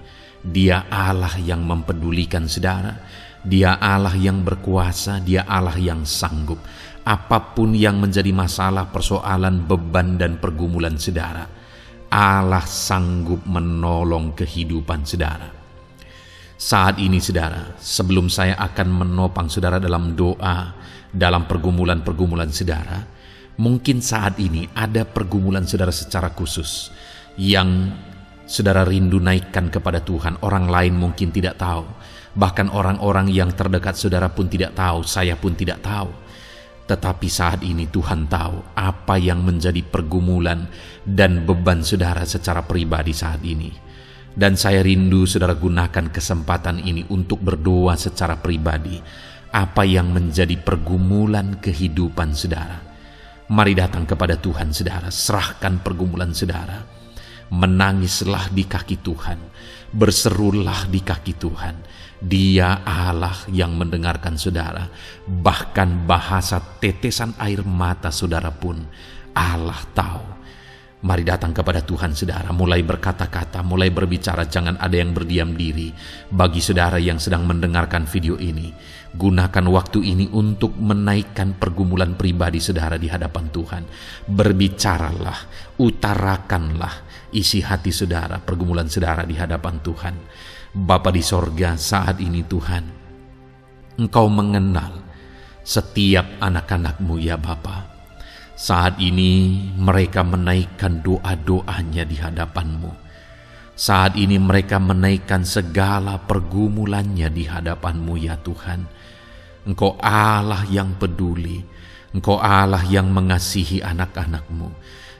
Dia Allah yang mempedulikan saudara. Dia Allah yang berkuasa, Dia Allah yang sanggup. Apapun yang menjadi masalah, persoalan, beban, dan pergumulan saudara, Allah sanggup menolong kehidupan saudara. Saat ini saudara, sebelum saya akan menopang saudara dalam doa, dalam pergumulan-pergumulan saudara, mungkin saat ini ada pergumulan saudara secara khusus yang saudara rindu naikkan kepada Tuhan. Orang lain mungkin tidak tahu. Bahkan orang-orang yang terdekat saudara pun tidak tahu, saya pun tidak tahu. Tetapi saat ini Tuhan tahu apa yang menjadi pergumulan dan beban saudara secara pribadi saat ini. Dan saya rindu saudara gunakan kesempatan ini untuk berdoa secara pribadi. Apa yang menjadi pergumulan kehidupan saudara. Mari datang kepada Tuhan saudara, serahkan pergumulan saudara. Menangislah di kaki Tuhan, berserulah di kaki Tuhan. Dia Allah yang mendengarkan saudara. Bahkan bahasa tetesan air mata saudara pun Allah tahu. Mari datang kepada Tuhan saudara, mulai berkata-kata, mulai berbicara, jangan ada yang berdiam diri. Bagi saudara yang sedang mendengarkan video ini, gunakan waktu ini untuk menaikkan pergumulan pribadi saudara di hadapan Tuhan. Berbicaralah, utarakanlah isi hati saudara, pergumulan saudara di hadapan Tuhan. Bapa di sorga, saat ini Tuhan, Engkau mengenal setiap anak-anak-Mu ya Bapa. Saat ini mereka menaikkan doa-doanya di hadapan-Mu. Saat ini mereka menaikkan segala pergumulannya di hadapan-Mu ya Tuhan. Engkau Allah yang peduli, Engkau Allah yang mengasihi anak-anak-Mu,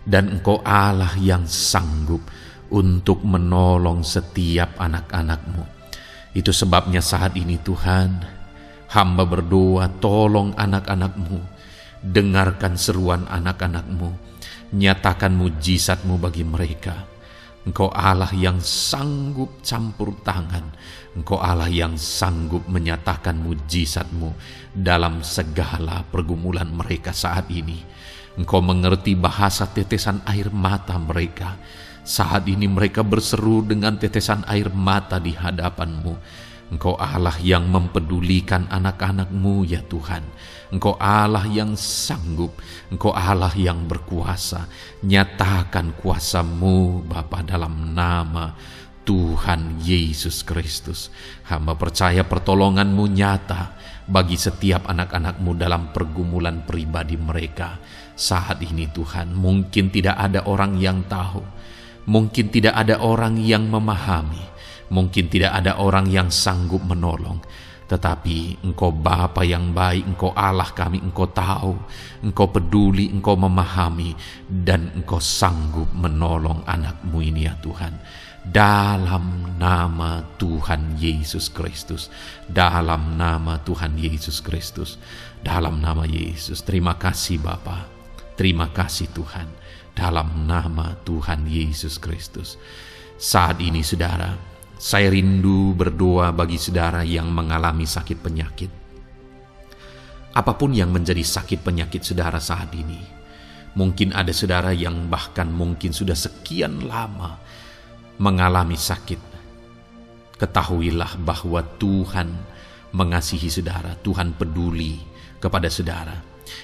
dan Engkau Allah yang sanggup untuk menolong setiap anak-anak-Mu. Itu sebabnya saat ini Tuhan, hamba berdoa, tolong anak-anak-Mu, dengarkan seruan anak-anak-Mu, nyatakan mujizat-Mu bagi mereka. Engkau Allah yang sanggup campur tangan, Engkau Allah yang sanggup menyatakan mujizat-Mu dalam segala pergumulan mereka saat ini. Engkau mengerti bahasa tetesan air mata mereka. Saat ini mereka berseru dengan tetesan air mata di hadapan-Mu. Engkau Allah yang mempedulikan anak-anak-Mu ya Tuhan. Engkau Allah yang sanggup, Engkau Allah yang berkuasa. Nyatakan kuasa-Mu Bapa dalam nama Tuhan Yesus Kristus. Hamba percaya pertolongan-Mu nyata bagi setiap anak-anak-Mu dalam pergumulan pribadi mereka. Saat ini Tuhan, mungkin tidak ada orang yang tahu. Mungkin tidak ada orang yang memahami, mungkin tidak ada orang yang sanggup menolong. Tetapi Engkau Bapa yang baik, Engkau Allah kami, Engkau tahu, Engkau peduli, Engkau memahami, dan Engkau sanggup menolong anak-Mu ini ya Tuhan. Dalam nama Tuhan Yesus Kristus, dalam nama Tuhan Yesus Kristus, dalam nama Yesus. Terima kasih Bapa, terima kasih Tuhan. Dalam nama Tuhan Yesus Kristus. Saat ini saudara, saya rindu berdoa bagi saudara yang mengalami sakit penyakit. Apapun yang menjadi sakit penyakit saudara saat ini. Mungkin ada saudara yang bahkan mungkin sudah sekian lama mengalami sakit. Ketahuilah bahwa Tuhan mengasihi saudara, Tuhan peduli kepada saudara.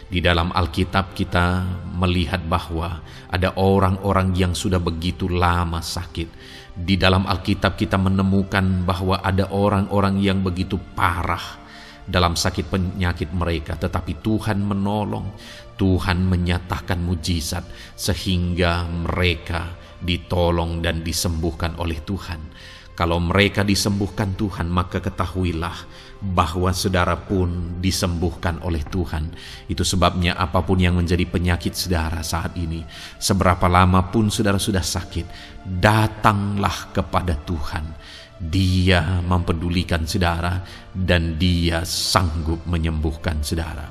Di dalam Alkitab kita melihat bahwa ada orang-orang yang sudah begitu lama sakit. Di dalam Alkitab kita menemukan bahwa ada orang-orang yang begitu parah dalam sakit penyakit mereka, tetapi Tuhan menolong, Tuhan menyatakan mujizat sehingga mereka ditolong dan disembuhkan oleh Tuhan. Kalau mereka disembuhkan Tuhan, maka ketahuilah bahwa saudara pun disembuhkan oleh Tuhan. Itu sebabnya apapun yang menjadi penyakit saudara saat ini, seberapa lama pun saudara sudah sakit, datanglah kepada Tuhan. Dia mempedulikan saudara dan Dia sanggup menyembuhkan saudara.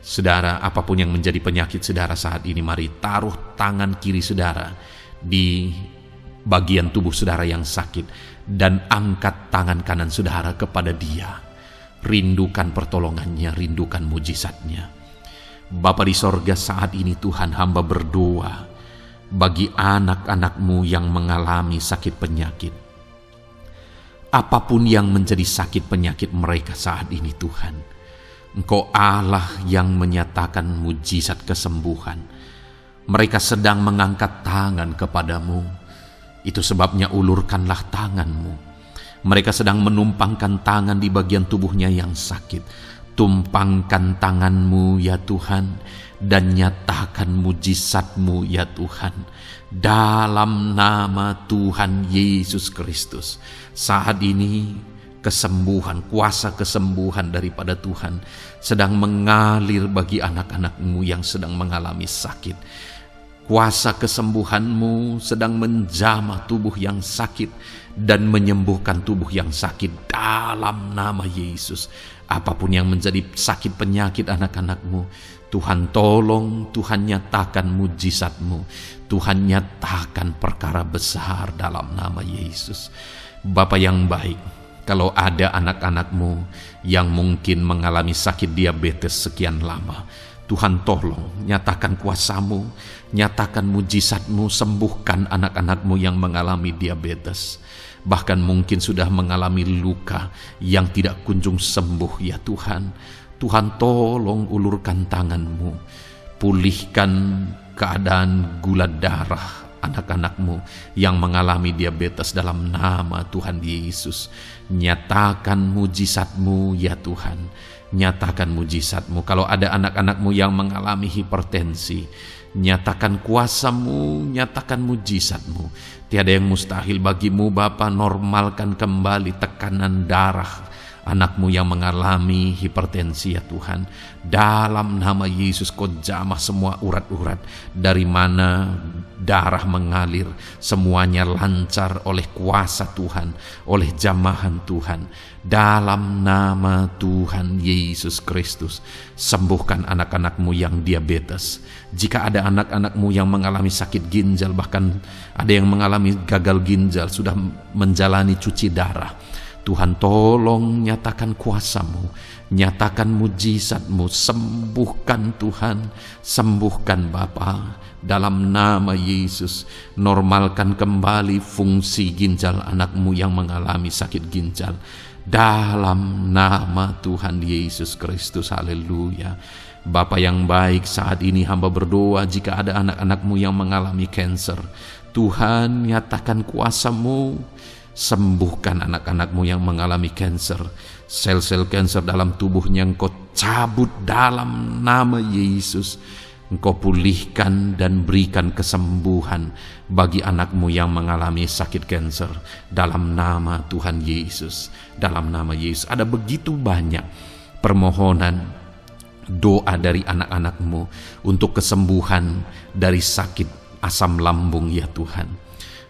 Saudara, apapun yang menjadi penyakit saudara saat ini, mari taruh tangan kiri saudara di bagian tubuh saudara yang sakit dan angkat tangan kanan saudara kepada Dia. Rindukan pertolongannya, rindukan mujizatnya. Bapa di sorga, saat ini Tuhan, hamba berdoa bagi anak-anak-Mu yang mengalami sakit penyakit. Apapun yang menjadi sakit penyakit mereka saat ini Tuhan, Engkau Allah yang menyatakan mujizat kesembuhan. Mereka sedang mengangkat tangan kepadamu. Itu sebabnya ulurkanlah tangan-Mu. Mereka sedang menumpangkan tangan di bagian tubuhnya yang sakit. Tumpangkan tangan-Mu ya Tuhan, dan nyatakan mujizat-Mu ya Tuhan. Dalam nama Tuhan Yesus Kristus, saat ini kesembuhan, kuasa kesembuhan daripada Tuhan sedang mengalir bagi anak-anak-Mu yang sedang mengalami sakit. Kuasa kesembuhan-Mu sedang menjamah tubuh yang sakit dan menyembuhkan tubuh yang sakit dalam nama Yesus. Apapun yang menjadi sakit penyakit anak-anak-Mu, Tuhan tolong, Tuhan nyatakan mujizat-Mu, Tuhan nyatakan perkara besar dalam nama Yesus. Bapa yang baik, kalau ada anak-anak-Mu yang mungkin mengalami sakit diabetes sekian lama, Tuhan tolong, nyatakan kuasa-Mu, nyatakan mujizat-Mu, sembuhkan anak-anak-Mu yang mengalami diabetes. Bahkan mungkin sudah mengalami luka yang tidak kunjung sembuh ya Tuhan. Tuhan tolong ulurkan tangan-Mu, pulihkan keadaan gula darah anak-anak-Mu yang mengalami diabetes dalam nama Tuhan Yesus. Nyatakan mujizat-Mu ya Tuhan, nyatakan mujizat-Mu. Kalau ada anak-anak-Mu yang mengalami hipertensi, nyatakan kuasa-Mu, nyatakan mujizat-Mu. Tiada yang mustahil bagi-Mu Bapa. Normalkan kembali tekanan darah anak-Mu yang mengalami hipertensi ya Tuhan. Dalam nama Yesus, Kau jamah semua urat-urat dari mana darah mengalir, semuanya lancar oleh kuasa Tuhan, oleh jamahan Tuhan. Dalam nama Tuhan Yesus Kristus, sembuhkan anak-anak-Mu yang diabetes. Jika ada anak-anak-Mu yang mengalami sakit ginjal, bahkan ada yang mengalami gagal ginjal, sudah menjalani cuci darah, Tuhan tolong nyatakan kuasa-Mu, nyatakan mujizat-Mu, sembuhkan Tuhan, sembuhkan Bapa. Dalam nama Yesus, normalkan kembali fungsi ginjal anak-Mu yang mengalami sakit ginjal. Dalam nama Tuhan Yesus Kristus, haleluya. Bapa yang baik, saat ini hamba berdoa jika ada anak-anak-Mu yang mengalami kanker, Tuhan nyatakan kuasa-Mu, sembuhkan anak-anak-Mu yang mengalami kanker. Sel-sel kanker dalam tubuhnya Engkau cabut dalam nama Yesus. Engkau pulihkan dan berikan kesembuhan bagi anak-Mu yang mengalami sakit kanker dalam nama Tuhan Yesus. Dalam nama Yesus. Ada begitu banyak permohonan doa dari anak-anak-Mu untuk kesembuhan dari sakit asam lambung ya Tuhan.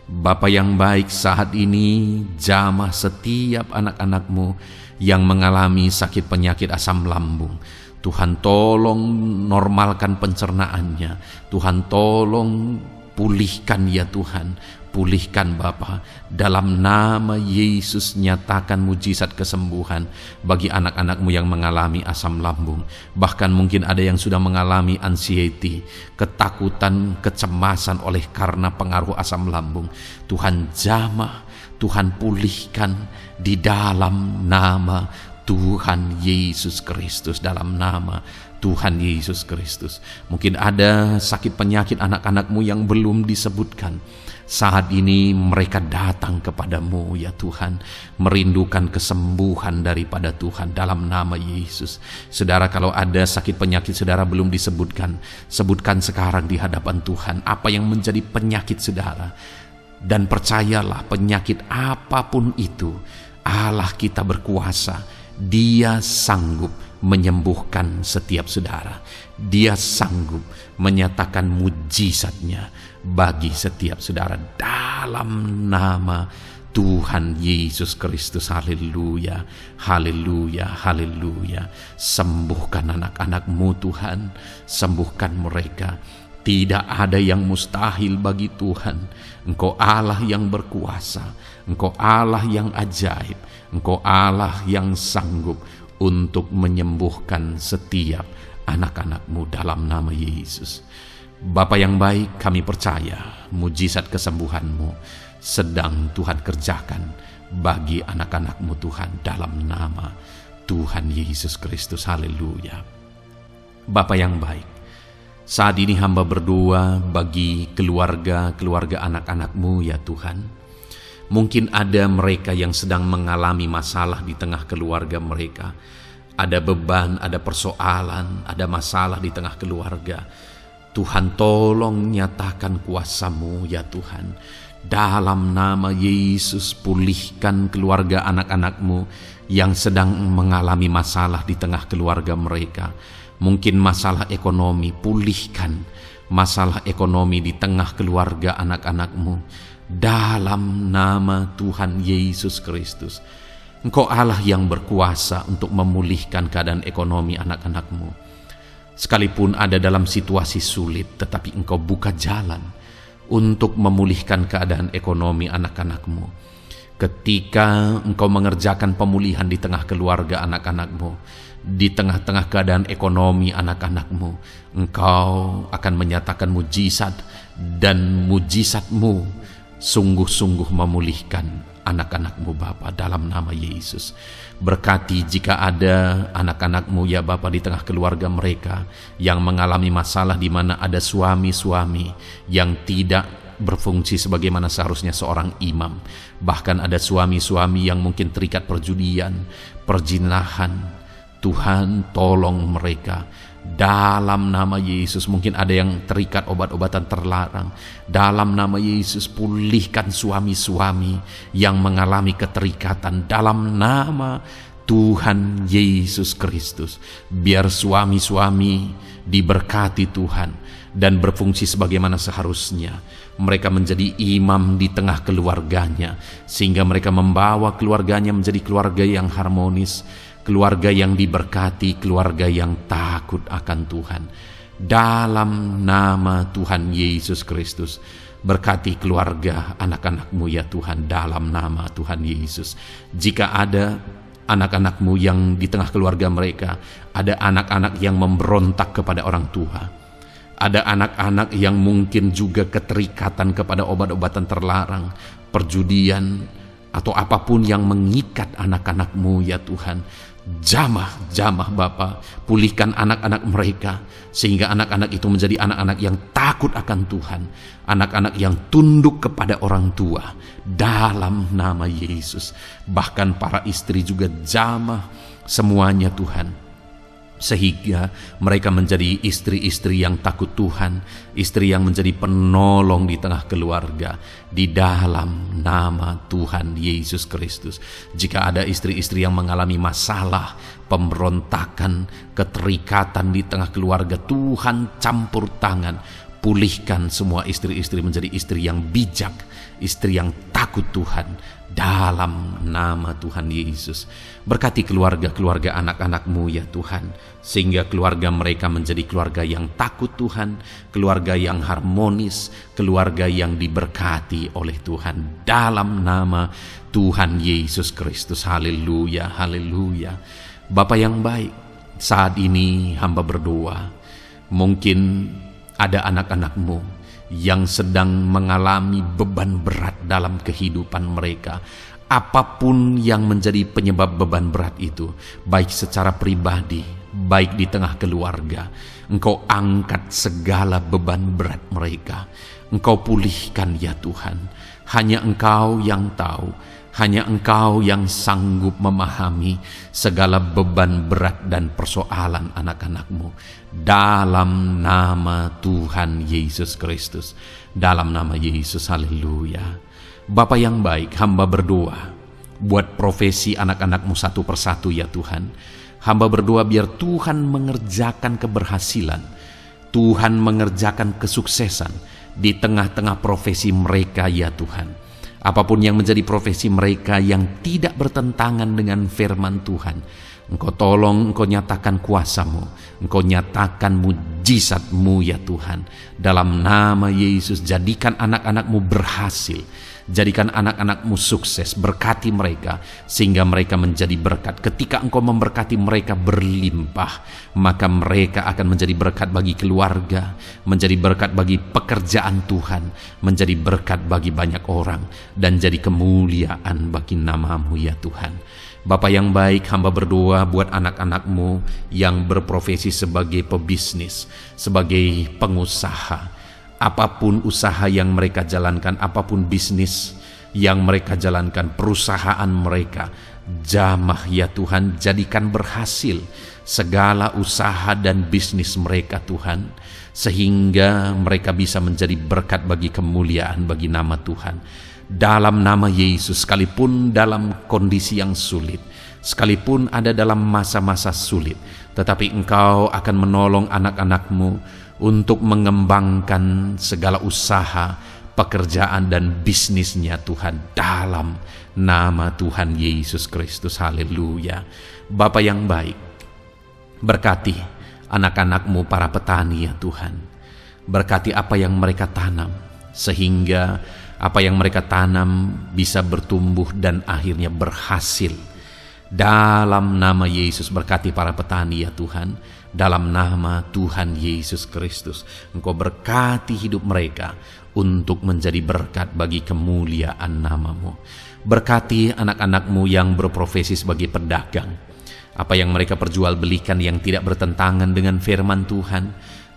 Bapa yang baik, saat ini jamah setiap anak-anak-Mu yang mengalami sakit penyakit asam lambung. Tuhan tolong normalkan pencernaannya. Tuhan tolong pulihkan ya Tuhan. Pulihkan Bapa. Dalam nama Yesus, nyatakan mujizat kesembuhan bagi anak-anak-Mu yang mengalami asam lambung. Bahkan mungkin ada yang sudah mengalami anxiety, ketakutan, kecemasan oleh karena pengaruh asam lambung. Tuhan jamah, Tuhan pulihkan di dalam nama Tuhan Yesus Kristus, dalam nama Tuhan Yesus Kristus. Mungkin ada sakit penyakit anak-anakmu yang belum disebutkan. Saat ini mereka datang kepadamu ya Tuhan, merindukan kesembuhan daripada Tuhan dalam nama Yesus. Saudara, kalau ada sakit penyakit saudara belum disebutkan, sebutkan sekarang di hadapan Tuhan apa yang menjadi penyakit saudara. Dan percayalah, penyakit apapun itu, Allah kita berkuasa. Dia sanggup menyembuhkan setiap saudara. Dia sanggup menyatakan mujizatnya bagi setiap saudara dalam nama Tuhan Yesus Kristus. Haleluya, haleluya, haleluya. Sembuhkan anak-anakmu Tuhan, sembuhkan mereka. Tidak ada yang mustahil bagi Tuhan. Engkau Allah yang berkuasa, Engkau Allah yang ajaib, Engkau Allah yang sanggup untuk menyembuhkan setiap anak-anakmu dalam nama Yesus. Bapa yang baik, kami percaya mujizat kesembuhan-Mu sedang Tuhan kerjakan bagi anak-anak-Mu Tuhan dalam nama Tuhan Yesus Kristus. Haleluya. Bapa yang baik, saat ini hamba berdoa bagi keluarga anak-anak-Mu ya Tuhan. Mungkin ada mereka yang sedang mengalami masalah di tengah keluarga mereka. Ada beban, ada persoalan, ada masalah di tengah keluarga. Tuhan, tolong nyatakan kuasa-Mu ya Tuhan. Dalam nama Yesus, pulihkan keluarga anak-anak-Mu yang sedang mengalami masalah di tengah keluarga mereka. Mungkin masalah ekonomi, pulihkan masalah ekonomi di tengah keluarga anak-anak-Mu. Dalam nama Tuhan Yesus Kristus. Engkau Allah yang berkuasa untuk memulihkan keadaan ekonomi anak-anak-Mu. Sekalipun ada dalam situasi sulit, tetapi Engkau buka jalan untuk memulihkan keadaan ekonomi anak-anak-Mu. Ketika Engkau mengerjakan pemulihan di tengah keluarga anak-anak-Mu, di tengah-tengah keadaan ekonomi anak-anak-Mu, Engkau akan menyatakan mujizat, dan mujizat-Mu sungguh-sungguh memulihkan anak-anak-Mu Bapa dalam nama Yesus. Berkati jika ada anak-anak-Mu ya Bapa di tengah keluarga mereka yang mengalami masalah di mana ada suami-suami yang tidak berfungsi sebagaimana seharusnya seorang imam. Bahkan ada suami-suami yang mungkin terikat perjudian, perjinahan. Tuhan, tolong mereka dalam nama Yesus. Mungkin ada yang terikat obat-obatan terlarang. Dalam nama Yesus, pulihkan suami-suami yang mengalami keterikatan dalam nama Tuhan Yesus Kristus. Biar suami-suami diberkati Tuhan dan berfungsi sebagaimana seharusnya. Mereka menjadi imam di tengah keluarganya, sehingga mereka membawa keluarganya menjadi keluarga yang harmonis, keluarga yang diberkati, keluarga yang takut akan Tuhan. Dalam nama Tuhan Yesus Kristus, berkati keluarga anak-anak-Mu ya Tuhan, dalam nama Tuhan Yesus. Jika ada anak-anak-Mu yang di tengah keluarga mereka, ada anak-anak yang memberontak kepada orang tua, ada anak-anak yang mungkin juga keterikatan kepada obat-obatan terlarang, perjudian, atau apapun yang mengikat anak-anak-Mu ya Tuhan, jamah Bapa, pulihkan anak-anak mereka, sehingga anak-anak itu menjadi anak-anak yang takut akan Tuhan, anak-anak yang tunduk kepada orang tua, dalam nama Yesus. Bahkan para istri juga jamah semuanya Tuhan, sehingga mereka menjadi istri-istri yang takut Tuhan, istri yang menjadi penolong di tengah keluarga, di dalam nama Tuhan Yesus Kristus. Jika ada istri-istri yang mengalami masalah, pemberontakan, keterikatan di tengah keluarga, Tuhan campur tangan, pulihkan semua istri-istri menjadi istri yang bijak, istri yang takut Tuhan, dalam nama Tuhan Yesus. Berkati keluarga-keluarga anak-anak-Mu ya Tuhan, sehingga keluarga mereka menjadi keluarga yang takut Tuhan, keluarga yang harmonis, keluarga yang diberkati oleh Tuhan, dalam nama Tuhan Yesus Kristus. Haleluya, haleluya. Bapa yang baik, saat ini hamba berdoa, mungkin ada anak-anak-Mu yang sedang mengalami beban berat dalam kehidupan mereka. apapun yang menjadi penyebab beban berat itu, baik secara pribadi, baik di tengah keluarga, Engkau angkat segala beban berat mereka. Engkau pulihkan ya Tuhan. Hanya Engkau yang tahu, hanya Engkau yang sanggup memahami segala beban berat dan persoalan anak-anak-Mu. Dalam nama Tuhan Yesus Kristus, dalam nama Yesus, haleluya. Bapa yang baik, hamba berdoa buat profesi anak-anak-Mu satu persatu ya Tuhan. Hamba berdoa biar Tuhan mengerjakan keberhasilan, Tuhan mengerjakan kesuksesan di tengah-tengah profesi mereka ya Tuhan. Apapun yang menjadi profesi mereka yang tidak bertentangan dengan firman Tuhan, Engkau tolong, Engkau nyatakan kuasa-Mu, Engkau nyatakan mujizat-Mu ya Tuhan. Dalam nama Yesus, jadikan anak-anak-Mu berhasil, jadikan anak-anak-Mu sukses, berkati mereka sehingga mereka menjadi berkat. Ketika Engkau memberkati mereka berlimpah, maka mereka akan menjadi berkat bagi keluarga, menjadi berkat bagi pekerjaan Tuhan, menjadi berkat bagi banyak orang, dan jadi kemuliaan bagi nama-Mu ya Tuhan. Bapa yang baik, hamba berdoa buat anak-anak-Mu yang berprofesi sebagai pebisnis, sebagai pengusaha. Apapun usaha yang mereka jalankan, apapun bisnis yang mereka jalankan, perusahaan mereka, jamah ya Tuhan, jadikan berhasil segala usaha dan bisnis mereka Tuhan, sehingga mereka bisa menjadi berkat bagi kemuliaan bagi nama Tuhan. Dalam nama Yesus, sekalipun dalam kondisi yang sulit, sekalipun ada dalam masa-masa sulit, tetapi Engkau akan menolong anak-anak-Mu untuk mengembangkan segala usaha, pekerjaan dan bisnisnya Tuhan, dalam nama Tuhan Yesus Kristus, haleluya. Bapa yang baik, berkati anak-anak-Mu para petani ya Tuhan. Berkati apa yang mereka tanam, sehingga apa yang mereka tanam bisa bertumbuh dan akhirnya berhasil. Dalam nama Yesus, berkati para petani ya Tuhan. Dalam nama Tuhan Yesus Kristus, Engkau berkati hidup mereka untuk menjadi berkat bagi kemuliaan nama-Mu. Berkati anak-anak-Mu yang berprofesi sebagai pedagang. Apa yang mereka perjualbelikan yang tidak bertentangan dengan firman Tuhan,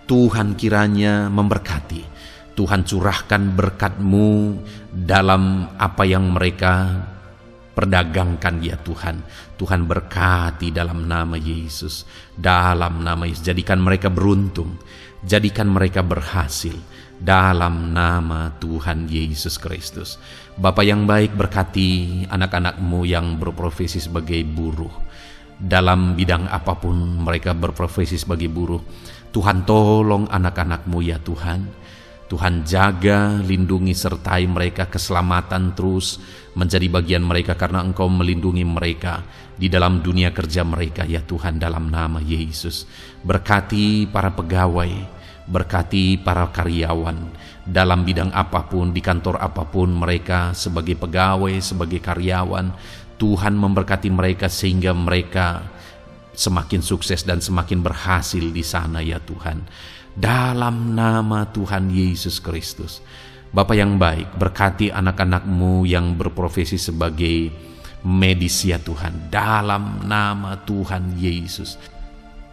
Tuhan kiranya memberkati. Tuhan curahkan berkat-Mu dalam apa yang mereka perdagangkan ya Tuhan. Tuhan berkati dalam nama Yesus. Dalam nama Yesus, jadikan mereka beruntung, jadikan mereka berhasil dalam nama Tuhan Yesus Kristus. Bapa yang baik, berkati anak-anak-Mu yang berprofesi sebagai buruh. Dalam bidang apapun mereka berprofesi sebagai buruh, Tuhan tolong anak-anak-Mu ya Tuhan. Tuhan jaga, lindungi, sertai mereka, keselamatan terus menjadi bagian mereka karena Engkau melindungi mereka di dalam dunia kerja mereka ya Tuhan, dalam nama Yesus. Berkati para pegawai, berkati para karyawan dalam bidang apapun, di kantor apapun mereka sebagai pegawai, sebagai karyawan. Tuhan memberkati mereka sehingga mereka semakin sukses dan semakin berhasil di sana ya Tuhan. Dalam nama Tuhan Yesus Kristus. Bapa yang baik, berkati anak-anak-Mu yang berprofesi sebagai medis ya Tuhan. Dalam nama Tuhan Yesus.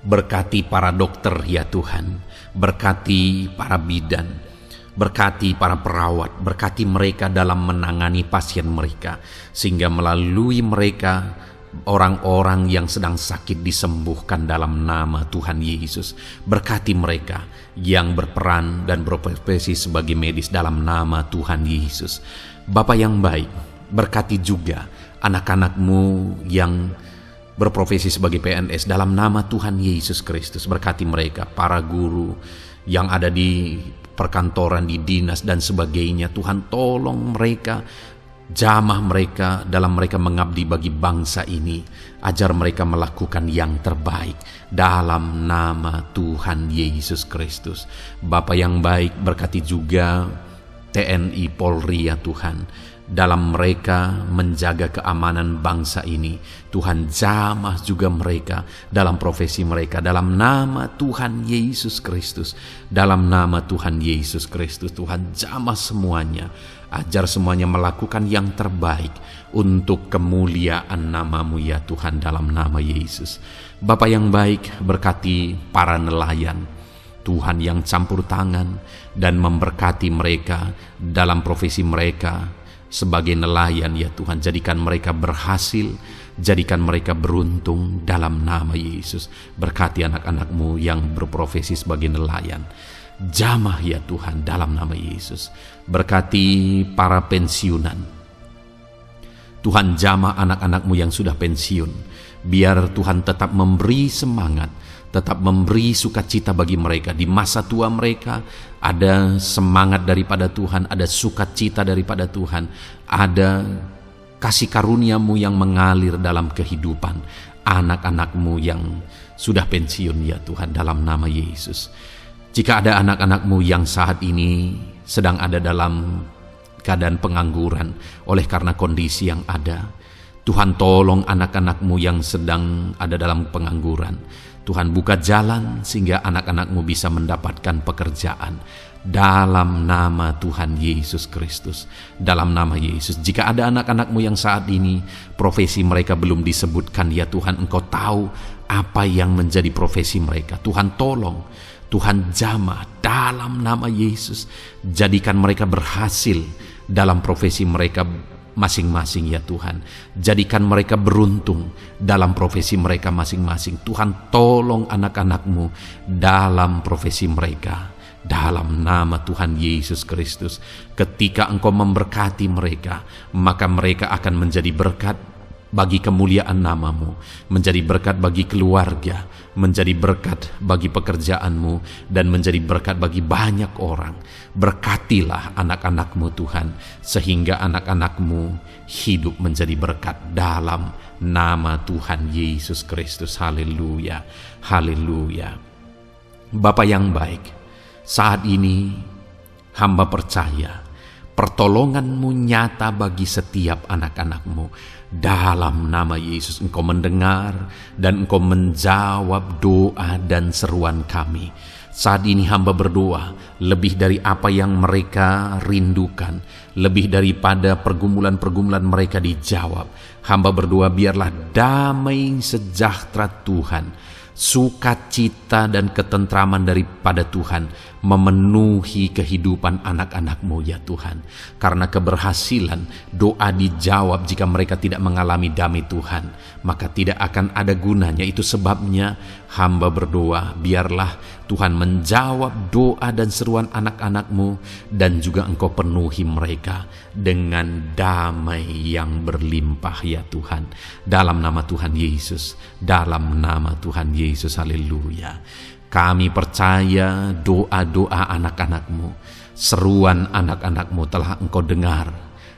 Berkati para dokter ya Tuhan. Berkati para bidan. Berkati para perawat. Berkati mereka dalam menangani pasien mereka, sehingga melalui mereka orang-orang yang sedang sakit disembuhkan dalam nama Tuhan Yesus. Berkati mereka yang berperan dan berprofesi sebagai medis dalam nama Tuhan Yesus. Bapa yang baik, berkati juga anak-anak-Mu yang berprofesi sebagai PNS dalam nama Tuhan Yesus Kristus. Berkati mereka, para guru yang ada di perkantoran, di dinas dan sebagainya. Tuhan tolong mereka, jamah mereka dalam mereka mengabdi bagi bangsa ini. Ajar mereka melakukan yang terbaik dalam nama Tuhan Yesus Kristus. Bapa yang baik, berkati juga TNI Polri ya Tuhan. dalam mereka menjaga keamanan bangsa ini. Tuhan, jamah juga mereka dalam profesi mereka, dalam nama Tuhan Yesus Kristus. Dalam nama Tuhan Yesus Kristus, Tuhan, jamah semuanya. Ajar semuanya melakukan yang terbaik untuk kemuliaan nama-Mu ya Tuhan, dalam nama Yesus. Bapa yang baik, berkati para nelayan Tuhan yang campur tangan dan memberkati mereka dalam profesi mereka sebagai nelayan ya Tuhan. Jadikan mereka berhasil, jadikan mereka beruntung dalam nama Yesus. Berkati anak-anak-Mu yang berprofesi sebagai nelayan. Jamah ya Tuhan dalam nama Yesus. Berkati para pensiunan. Tuhan, jamah anak-anak-Mu yang sudah pensiun. Biar Tuhan tetap memberi semangat, tetap memberi sukacita bagi mereka. Di masa tua mereka ada semangat daripada Tuhan, ada sukacita daripada Tuhan, ada kasih karunia-Mu yang mengalir dalam kehidupan anak-anak-Mu yang sudah pensiun ya Tuhan, dalam nama Yesus. Jika ada anak-anak-Mu yang saat ini sedang ada dalam keadaan pengangguran oleh karena kondisi yang ada, Tuhan, tolong anak-anak-Mu yang sedang ada dalam pengangguran. Tuhan, buka jalan sehingga anak-anak-Mu bisa mendapatkan pekerjaan dalam nama Tuhan Yesus Kristus. Dalam nama Yesus. Jika ada anak-anak-Mu yang saat ini profesi mereka belum disebutkan, ya Tuhan, Engkau tahu apa yang menjadi profesi mereka. Tuhan, tolong. Tuhan, jamah dalam nama Yesus. Jadikan mereka berhasil dalam profesi mereka masing-masing ya Tuhan. Jadikan mereka beruntung dalam profesi mereka masing-masing. Tuhan, tolong anak-anak-Mu dalam profesi mereka. Dalam nama Tuhan Yesus Kristus. Ketika Engkau memberkati mereka, maka mereka akan menjadi berkat bagi kemuliaan nama-Mu, menjadi berkat bagi keluarga, menjadi berkat bagi pekerjaan-Mu, dan menjadi berkat bagi banyak orang. Berkatilah anak-anak-Mu Tuhan, sehingga anak-anak-Mu hidup menjadi berkat dalam nama Tuhan Yesus Kristus. Haleluya, haleluya. Bapa yang baik, saat ini hamba percaya pertolongan-Mu nyata bagi setiap anak-anak-Mu. Dalam nama Yesus, Engkau mendengar dan Engkau menjawab doa dan seruan kami. Saat ini hamba berdoa lebih dari apa yang mereka rindukan, lebih daripada pergumulan-pergumulan mereka dijawab. Hamba berdoa biarlah damai sejahtera Tuhan, sukacita dan ketentraman daripada Tuhan memenuhi kehidupan anak-anak-Mu ya Tuhan. Karena keberhasilan doa dijawab jika mereka tidak mengalami damai Tuhan, maka tidak akan ada gunanya. Itu sebabnya hamba berdoa biarlah Tuhan menjawab doa dan seruan anak-anak-Mu, dan juga Engkau penuhi mereka dengan damai yang berlimpah ya Tuhan. Dalam nama Tuhan Yesus, dalam nama Tuhan Yesus, haleluya. Kami percaya doa-doa anak-anak-Mu, seruan anak-anak-Mu telah Engkau dengar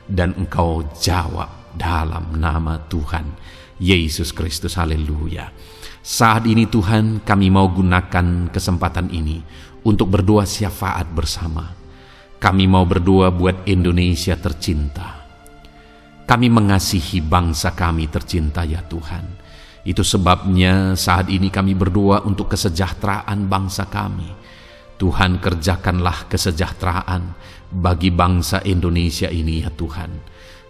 dan Engkau jawab dalam nama Tuhan Yesus Kristus, haleluya. Saat ini Tuhan, kami mau gunakan kesempatan ini untuk berdoa syafaat bersama. Kami mau berdoa buat Indonesia tercinta. Kami mengasihi bangsa kami tercinta ya Tuhan. Itu sebabnya saat ini kami berdoa untuk kesejahteraan bangsa kami. Tuhan, kerjakanlah kesejahteraan bagi bangsa Indonesia ini ya Tuhan.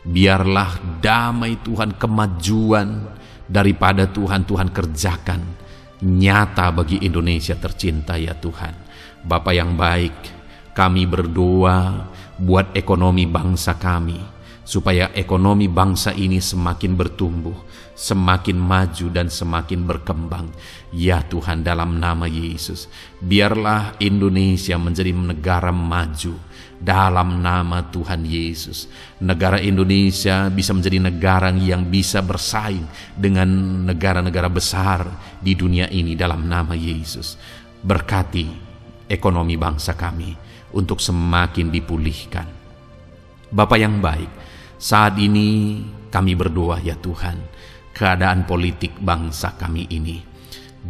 Biarlah damai Tuhan, kemajuan daripada Tuhan kerjakan nyata bagi Indonesia tercinta ya Tuhan. Bapa yang baik, kami berdoa buat ekonomi bangsa kami, supaya ekonomi bangsa ini semakin bertumbuh, semakin maju dan semakin berkembang. Ya Tuhan, dalam nama Yesus, biarlah Indonesia menjadi negara maju dalam nama Tuhan Yesus. Negara Indonesia bisa menjadi negara yang bisa bersaing dengan negara-negara besar di dunia ini dalam nama Yesus. Berkati ekonomi bangsa kami untuk semakin dipulihkan. Bapa yang baik, saat ini kami berdoa ya Tuhan, keadaan politik bangsa kami ini.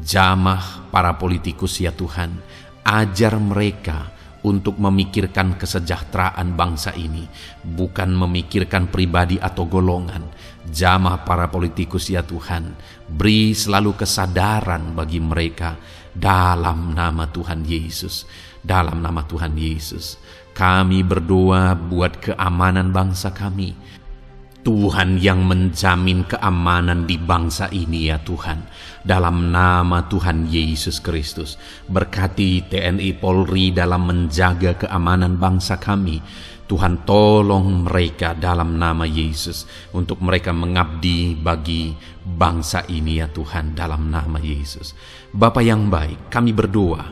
Jamah para politikus ya Tuhan, ajar mereka untuk memikirkan kesejahteraan bangsa ini, bukan memikirkan pribadi atau golongan. Jamah para politikus ya Tuhan, beri selalu kesadaran bagi mereka dalam nama Tuhan Yesus. Dalam nama Tuhan Yesus, kami berdoa buat keamanan bangsa kami. Tuhan yang menjamin keamanan di bangsa ini ya Tuhan. Dalam nama Tuhan Yesus Kristus, berkati TNI Polri dalam menjaga keamanan bangsa kami. Tuhan tolong mereka dalam nama Yesus, untuk mereka mengabdi bagi bangsa ini ya Tuhan, dalam nama Yesus. Bapa yang baik, kami berdoa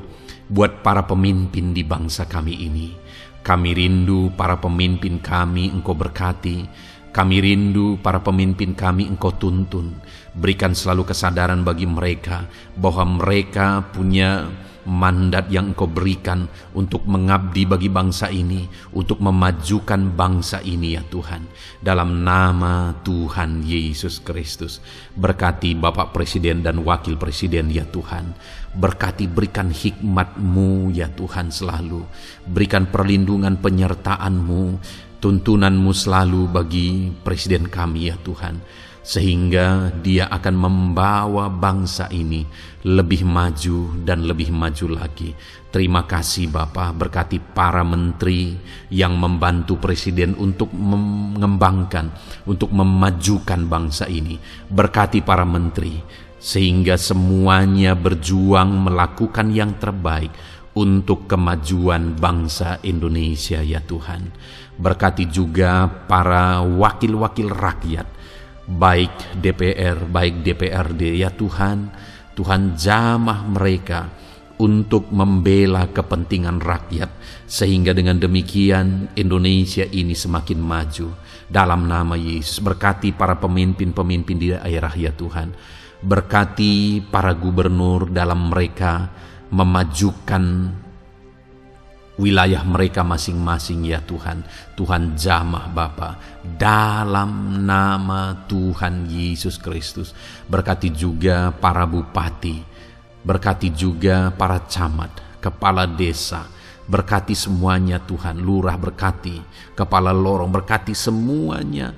buat para pemimpin di bangsa kami ini. Kami rindu para pemimpin kami Engkau berkati. Kami rindu para pemimpin kami Engkau tuntun. Berikan selalu kesadaran bagi mereka bahwa mereka punya mandat yang Engkau berikan untuk mengabdi bagi bangsa ini, untuk memajukan bangsa ini ya Tuhan. Dalam nama Tuhan Yesus Kristus, berkati Bapak Presiden dan Wakil Presiden ya Tuhan. Berkati, berikan hikmat-Mu ya Tuhan selalu. Berikan perlindungan penyertaan-Mu, tuntunan-Mu selalu bagi Presiden kami ya Tuhan, sehingga dia akan membawa bangsa ini lebih maju dan lebih maju lagi. Terima kasih Bapa, berkati para menteri yang membantu Presiden untuk mengembangkan, untuk memajukan bangsa ini. Berkati para menteri, sehingga semuanya berjuang melakukan yang terbaik untuk kemajuan bangsa Indonesia ya Tuhan. Berkati juga para wakil-wakil rakyat, baik DPR, baik DPRD ya Tuhan. Tuhan jamah mereka untuk membela kepentingan rakyat, sehingga dengan demikian Indonesia ini semakin maju. Dalam nama Yesus, berkati para pemimpin-pemimpin di daerah ya Tuhan. Berkati para gubernur dalam mereka memajukan wilayah mereka masing-masing ya Tuhan. Tuhan jamah Bapa, dalam nama Tuhan Yesus Kristus. Berkati juga para bupati, berkati juga para camat, kepala desa, berkati semuanya Tuhan. Lurah berkati, kepala lorong berkati semuanya,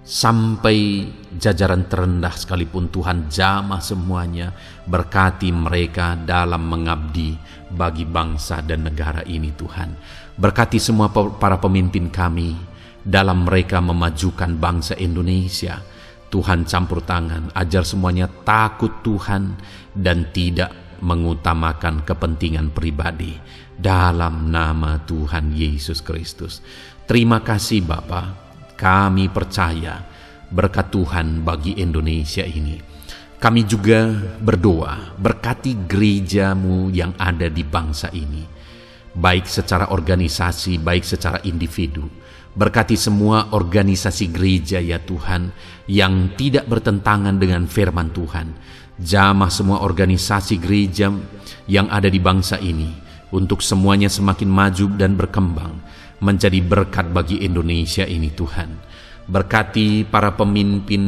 sampai jajaran terendah sekalipun Tuhan jamah semuanya. Berkati mereka dalam mengabdi bagi bangsa dan negara ini Tuhan. Berkati semua para pemimpin kami dalam mereka memajukan bangsa Indonesia. Tuhan campur tangan, ajar semuanya takut Tuhan dan tidak mengutamakan kepentingan pribadi. Dalam nama Tuhan Yesus Kristus. Terima kasih Bapa, kami percaya berkat Tuhan bagi Indonesia ini. Kami juga berdoa, berkati gereja-Mu yang ada di bangsa ini, baik secara organisasi, baik secara individu. Berkati semua organisasi gereja ya Tuhan, yang tidak bertentangan dengan firman Tuhan. Jamah semua organisasi gereja yang ada di bangsa ini, untuk semuanya semakin maju dan berkembang, menjadi berkat bagi Indonesia ini Tuhan. Berkati para pemimpin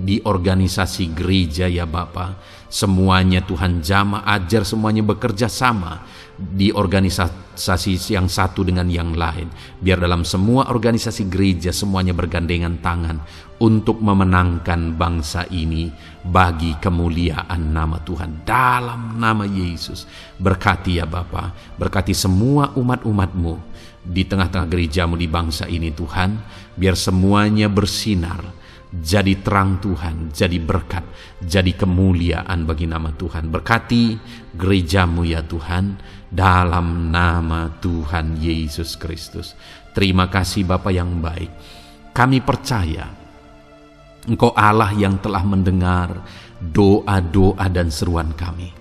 di organisasi gereja ya Bapa, semuanya Tuhan jamah, ajar semuanya bekerja sama di organisasi yang satu dengan yang lain. Biar dalam semua organisasi gereja semuanya bergandengan tangan untuk memenangkan bangsa ini bagi kemuliaan nama Tuhan. Dalam nama Yesus, berkati ya Bapa, berkati semua umat-umat-Mu di tengah-tengah gereja-Mu di bangsa ini Tuhan. Biar semuanya bersinar, jadi terang Tuhan, jadi berkat, jadi kemuliaan bagi nama Tuhan. Berkati gereja-Mu ya Tuhan, dalam nama Tuhan Yesus Kristus. Terima kasih Bapa yang baik. Kami percaya Engkau Allah yang telah mendengar doa-doa dan seruan kami.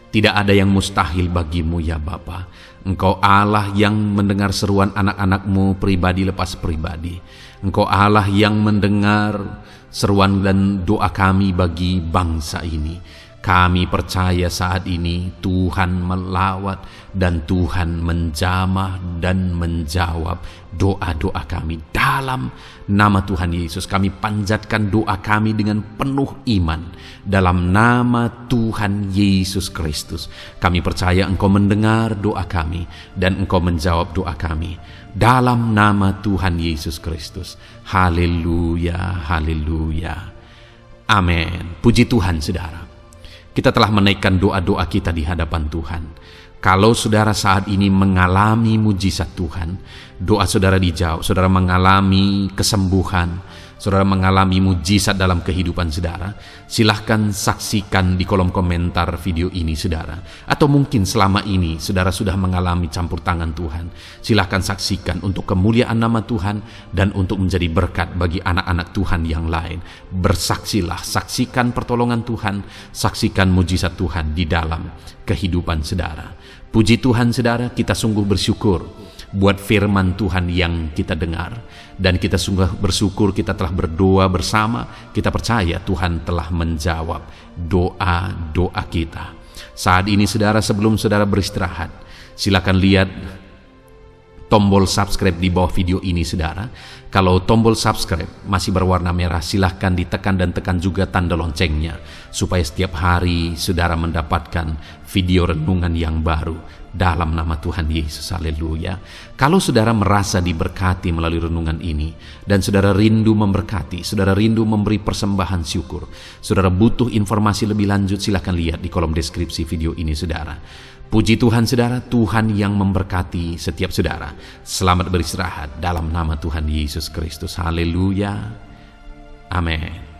Tidak ada yang mustahil bagi-Mu ya Bapa. Engkau Allah yang mendengar seruan anak-anak-Mu pribadi lepas pribadi. Engkau Allah yang mendengar seruan dan doa kami bagi bangsa ini. Kami percaya saat ini Tuhan melawat dan Tuhan menjamah dan menjawab doa-doa kami. Dalam nama Tuhan Yesus kami panjatkan doa kami dengan penuh iman. Dalam nama Tuhan Yesus Kristus kami percaya Engkau mendengar doa kami dan Engkau menjawab doa kami. Dalam nama Tuhan Yesus Kristus. Haleluya, haleluya. Amin. Puji Tuhan saudara. Kita telah menaikkan doa-doa kita di hadapan Tuhan. Kalau saudara saat ini mengalami mujizat Tuhan, doa saudara dijawab, saudara mengalami kesembuhan, saudara mengalami mujizat dalam kehidupan saudara, silahkan saksikan di kolom komentar video ini saudara. Atau mungkin selama ini saudara sudah mengalami campur tangan Tuhan, silahkan saksikan untuk kemuliaan nama Tuhan dan untuk menjadi berkat bagi anak-anak Tuhan yang lain. Bersaksilah, saksikan pertolongan Tuhan, saksikan mujizat Tuhan di dalam kehidupan saudara. Puji Tuhan saudara, kita sungguh bersyukur buat firman Tuhan yang kita dengar. Dan kita sungguh bersyukur kita telah berdoa bersama. Kita percaya Tuhan telah menjawab doa-doa kita. Saat ini saudara, sebelum saudara beristirahat, silakan lihat tombol subscribe di bawah video ini saudara. Kalau tombol subscribe masih berwarna merah, silahkan ditekan dan tekan juga tanda loncengnya, supaya setiap hari saudara mendapatkan video renungan yang baru dalam nama Tuhan Yesus. Haleluya. Kalau saudara merasa diberkati melalui renungan ini dan saudara rindu memberkati, saudara rindu memberi persembahan syukur, saudara butuh informasi lebih lanjut, silahkan lihat di kolom deskripsi video ini saudara. Puji Tuhan saudara, Tuhan yang memberkati setiap saudara. Selamat beristirahat dalam nama Tuhan Yesus Kristus. Haleluya. Amin.